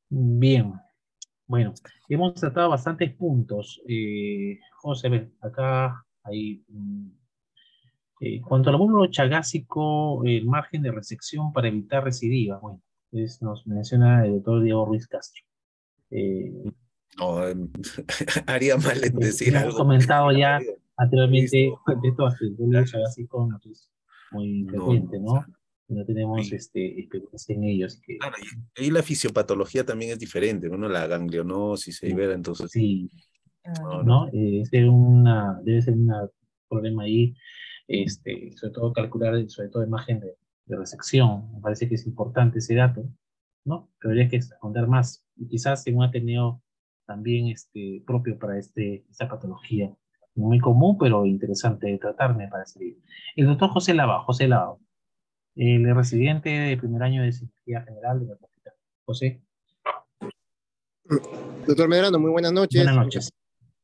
Bien, bueno, hemos tratado bastantes puntos. José, ven, acá hay, cuanto al lóbulo chagásico, el margen de resección para evitar recidiva, bueno, nos menciona el doctor Diego Ruiz Castro. Eh, No, haría mal en decir Hemos algo porque comentado sí, ya he anteriormente visto de esto, que el lóbulo casos. chagásico no es muy No, no, frecuente, o sea, ¿no? No tenemos y, experiencia en ellos. claro, y la fisiopatología también es diferente, ¿no? La ganglionosis severa, entonces, Sí, no, no. ¿no? Debe ser un problema ahí, sobre todo calcular, sobre todo imagen de resección. Me parece que es importante ese dato, ¿no? Pero habría que contar más. Y quizás en un Ateneo también propio para esta patología. Muy común, pero interesante de tratar, me parece. El doctor José Lavao, el residente de primer año de cirugía general de la hospital. José, Doctor Medrano, muy buenas buenas noches. Muchas noches. gracias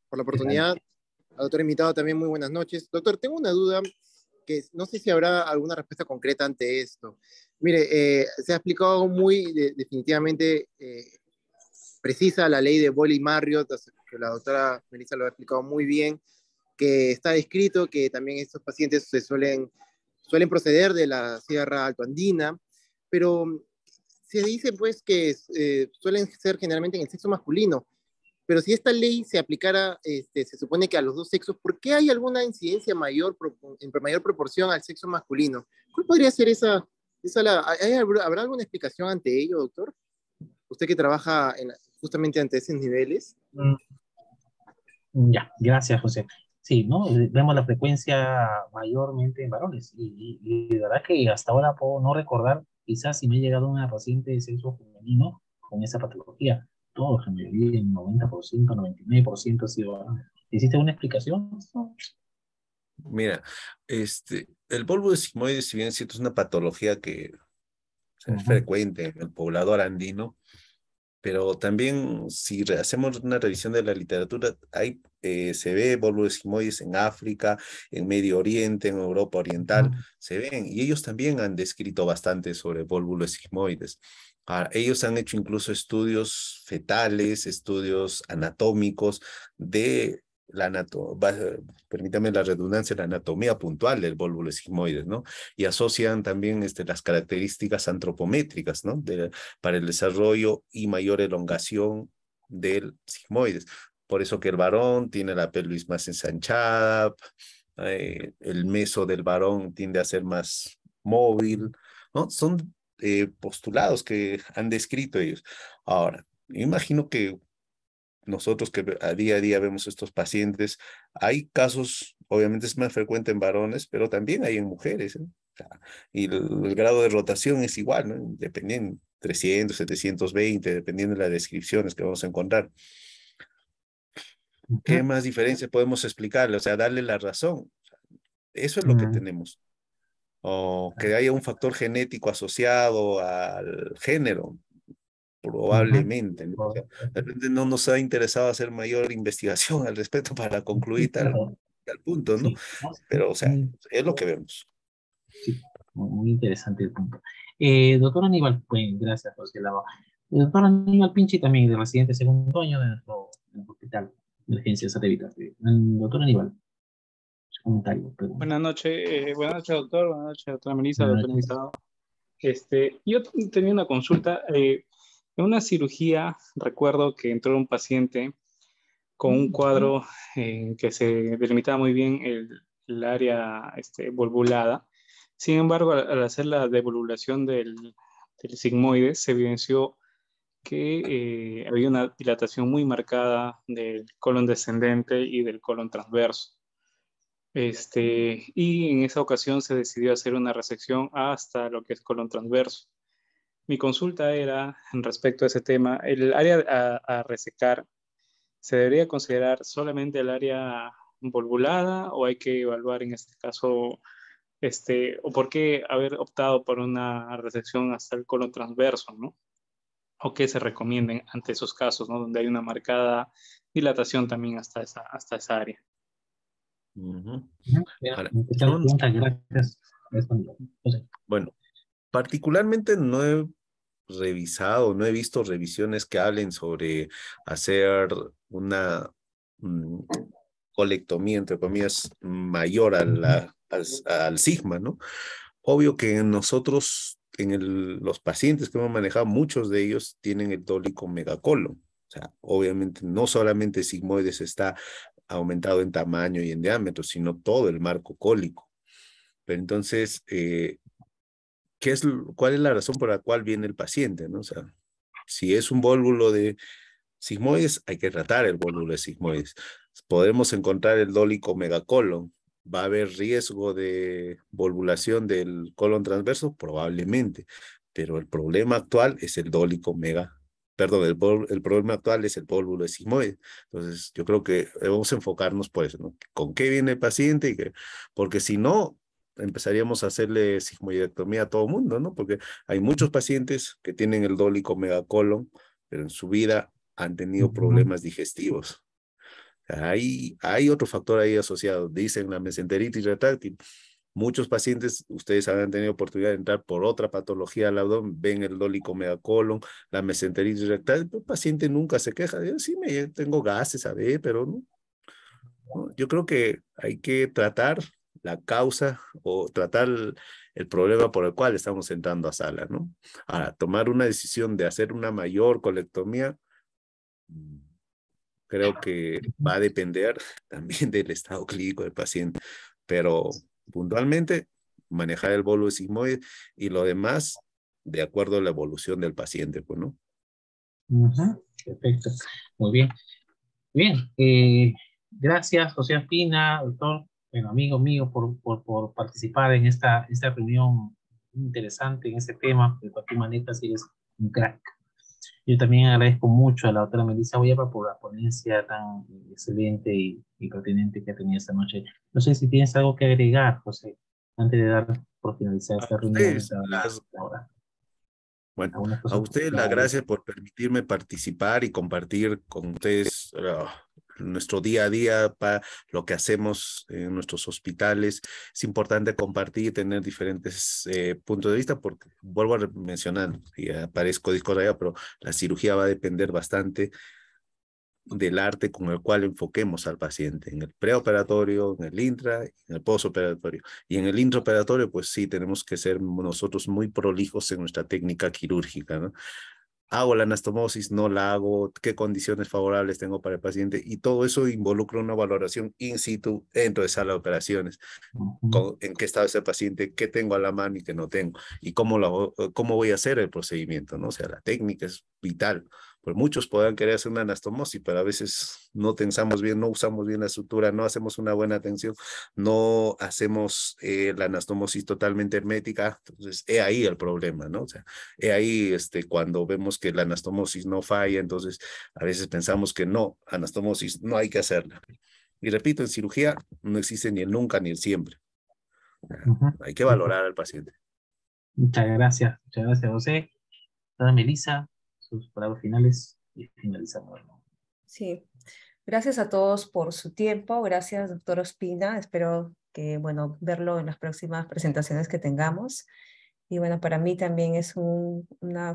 por la ¿Qué tal? oportunidad. Al doctor invitado también muy buenas noches. Doctor, tengo una duda que no sé si habrá alguna respuesta concreta ante esto. Mire, se ha explicado muy definitivamente precisa la ley de Boyle y Marriott, que la doctora Melissa lo ha explicado muy bien, que está descrito que también estos pacientes suelen proceder de la sierra altoandina, pero se dice pues que suelen ser generalmente en el sexo masculino. Pero si esta ley se aplicara, se supone que a los dos sexos, ¿por qué hay alguna incidencia en mayor proporción al sexo masculino? ¿Cuál podría ser ¿habrá alguna explicación ante ello, doctor? Usted que trabaja justamente ante esos niveles. Ya, gracias, José. Sí, ¿no? Vemos la frecuencia mayormente en varones y de verdad que hasta ahora puedo no recordar quizás si me ha llegado una paciente de sexo femenino con esa patología. Todo en mayoría, en 90%, 99% ha sido varón. ¿Existe una explicación? No. Mira, el polvo de sigmoides, si bien es cierto, es una patología que o sea, es Ujú. frecuente en el poblador andino, Pero también, si hacemos una revisión de la literatura, se ve volvulus sigmoides en África, en Medio Oriente, en Europa Oriental, se ven, y ellos también han descrito bastante sobre volvulus sigmoides. Ellos han hecho incluso estudios fetales, estudios anatómicos de permítame la redundancia, la anatomía puntual del volvulus sigmoides, ¿no? Y asocian también las características antropométricas, ¿no? Para el desarrollo y mayor elongación del sigmoides. Por eso que el varón tiene la pelvis más ensanchada, el meso del varón tiende a ser más móvil, ¿no? Son postulados que han descrito ellos. Ahora, me imagino que nosotros que a día vemos estos pacientes, hay casos, obviamente es más frecuente en varones, pero también hay en mujeres, ¿eh? O sea, y el grado de rotación es igual, ¿no? Dependiendo, 300, 720, dependiendo de las descripciones que vamos a encontrar. ¿Qué más diferencia podemos explicarle? O sea, darle la razón. Eso es lo que tenemos. O que haya un factor genético asociado al género, probablemente, ¿no? O sea, de repente no nos ha interesado hacer mayor investigación al respecto para concluir tal punto, ¿no? Sí, no, Pero, o sea, es lo que vemos. sí, muy interesante el punto. Doctor Aníbal, pues, gracias, José Lava. El doctor Aníbal Pinchi también, de residente segundo año de nuestro hospital de emergencias satelital. Doctor Aníbal, su comentario. Buenas noches, doctor. Buenas noches, doctora Melissa, Buenas doctor noches. invitado. Yo tenía una consulta. En una cirugía, recuerdo que entró un paciente con un cuadro que se delimitaba muy bien el área volvulada. Sin embargo, al hacer la devolvulación del sigmoide, se evidenció que había una dilatación muy marcada del colon descendente y del colon transverso. Y en esa ocasión se decidió hacer una resección hasta lo que es colon transverso. Mi consulta era en respecto a ese tema, el área a resecar, ¿se debería considerar solamente el área volvulada o hay que evaluar en este caso, o por qué haber optado por una resección hasta el colon transverso, ¿no? O qué se recomienden ante esos casos, ¿no? Donde hay una marcada dilatación también hasta esa área. Ahora, Gracias. bueno, particularmente no he revisado, no he visto revisiones que hablen sobre hacer una colectomía, entre comillas, mayor al sigma, ¿no? Obvio que nosotros, los pacientes que hemos manejado, muchos de ellos tienen el dólico megacolon. O sea, obviamente no solamente sigmoides está aumentado en tamaño y en diámetro, sino todo el marco cólico. Pero entonces, ¿cuál es la razón por la cual viene el paciente, ¿no? O sea, si es un vólvulo de sigmoides, hay que tratar el vólvulo de sigmoides. Podemos encontrar el dólico megacolon. ¿Va a haber riesgo de volvulación del colon transverso? Probablemente, pero el problema actual es el dólico perdón, el problema actual es el vólvulo de sigmoides. Entonces, yo creo que debemos enfocarnos por eso, ¿no? ¿Con qué viene el paciente? Porque si no, empezaríamos a hacerle sigmoidectomía a todo mundo, ¿no? Porque hay muchos pacientes que tienen el dólico megacolon, pero en su vida han tenido problemas digestivos. Hay otro factor ahí asociado, dicen la mesenteritis retráctil. Muchos pacientes, ustedes habrán tenido oportunidad de entrar por otra patología al abdomen, ven el dólico megacolon, la mesenteritis retráctil, el paciente nunca se queja, sí, tengo gases, a ver, pero no. Yo creo que hay que tratar la causa o tratar el problema por el cual estamos entrando a sala, ¿no? Ahora, tomar una decisión de hacer una mayor colectomía, creo que va a depender también del estado clínico del paciente, pero puntualmente manejar el vólvulo sigmoide y lo demás de acuerdo a la evolución del paciente, pues, ¿no? Perfecto, muy bien. Bien, gracias José Espina, doctor, bueno, amigo mío, por participar en esta reunión interesante en este tema. De cualquier manera, si eres un crack. Yo también agradezco mucho a la doctora Melissa Boyapa por la ponencia tan excelente y pertinente que ha tenido esta noche. No sé si tienes algo que agregar, José, antes de dar por finalizar esta reunión. Bueno, a ustedes las gracias por permitirme participar y compartir con ustedes nuestro día a día, para lo que hacemos en nuestros hospitales. Es importante compartir, tener diferentes puntos de vista, porque vuelvo a mencionar, y aparezco discordante, pero la cirugía va a depender bastante del arte con el cual enfoquemos al paciente, en el preoperatorio, en el intra, en el postoperatorio. Y en el intraoperatorio, pues sí, tenemos que ser nosotros muy prolijos en nuestra técnica quirúrgica, ¿no? Hago la anastomosis, no la hago, qué condiciones favorables tengo para el paciente, y todo eso involucra una valoración in situ dentro de sala de operaciones. En qué estado es el paciente, qué tengo a la mano y qué no tengo, y cómo voy a hacer el procedimiento, ¿no? O sea, la técnica es vital. Pues muchos podrán querer hacer una anastomosis, pero a veces no tensamos bien, no usamos bien la estructura, no hacemos una buena atención, no hacemos la anastomosis totalmente hermética. Entonces, he ahí el problema, ¿no? O sea, he ahí cuando vemos que la anastomosis no falla, entonces a veces pensamos que no, anastomosis no hay que hacerla. Y repito, en cirugía no existe ni el nunca ni el siempre. Hay que valorar al paciente. Muchas gracias, José. Toda Melissa, sus palabras finales y finalizamos. Sí, gracias a todos por su tiempo. Gracias, doctor Ospina. Espero que, bueno, verlo en las próximas presentaciones que tengamos. Y bueno, para mí también es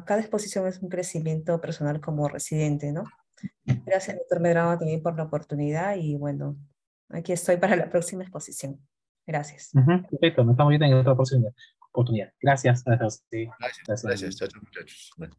cada exposición es un crecimiento personal como residente, ¿no? Gracias, doctor Medrano, también por la oportunidad y bueno, aquí estoy para la próxima exposición. Gracias. Perfecto, nos estamos viendo en otra oportunidad. Gracias. Gracias. Chao, muchachos. Bueno.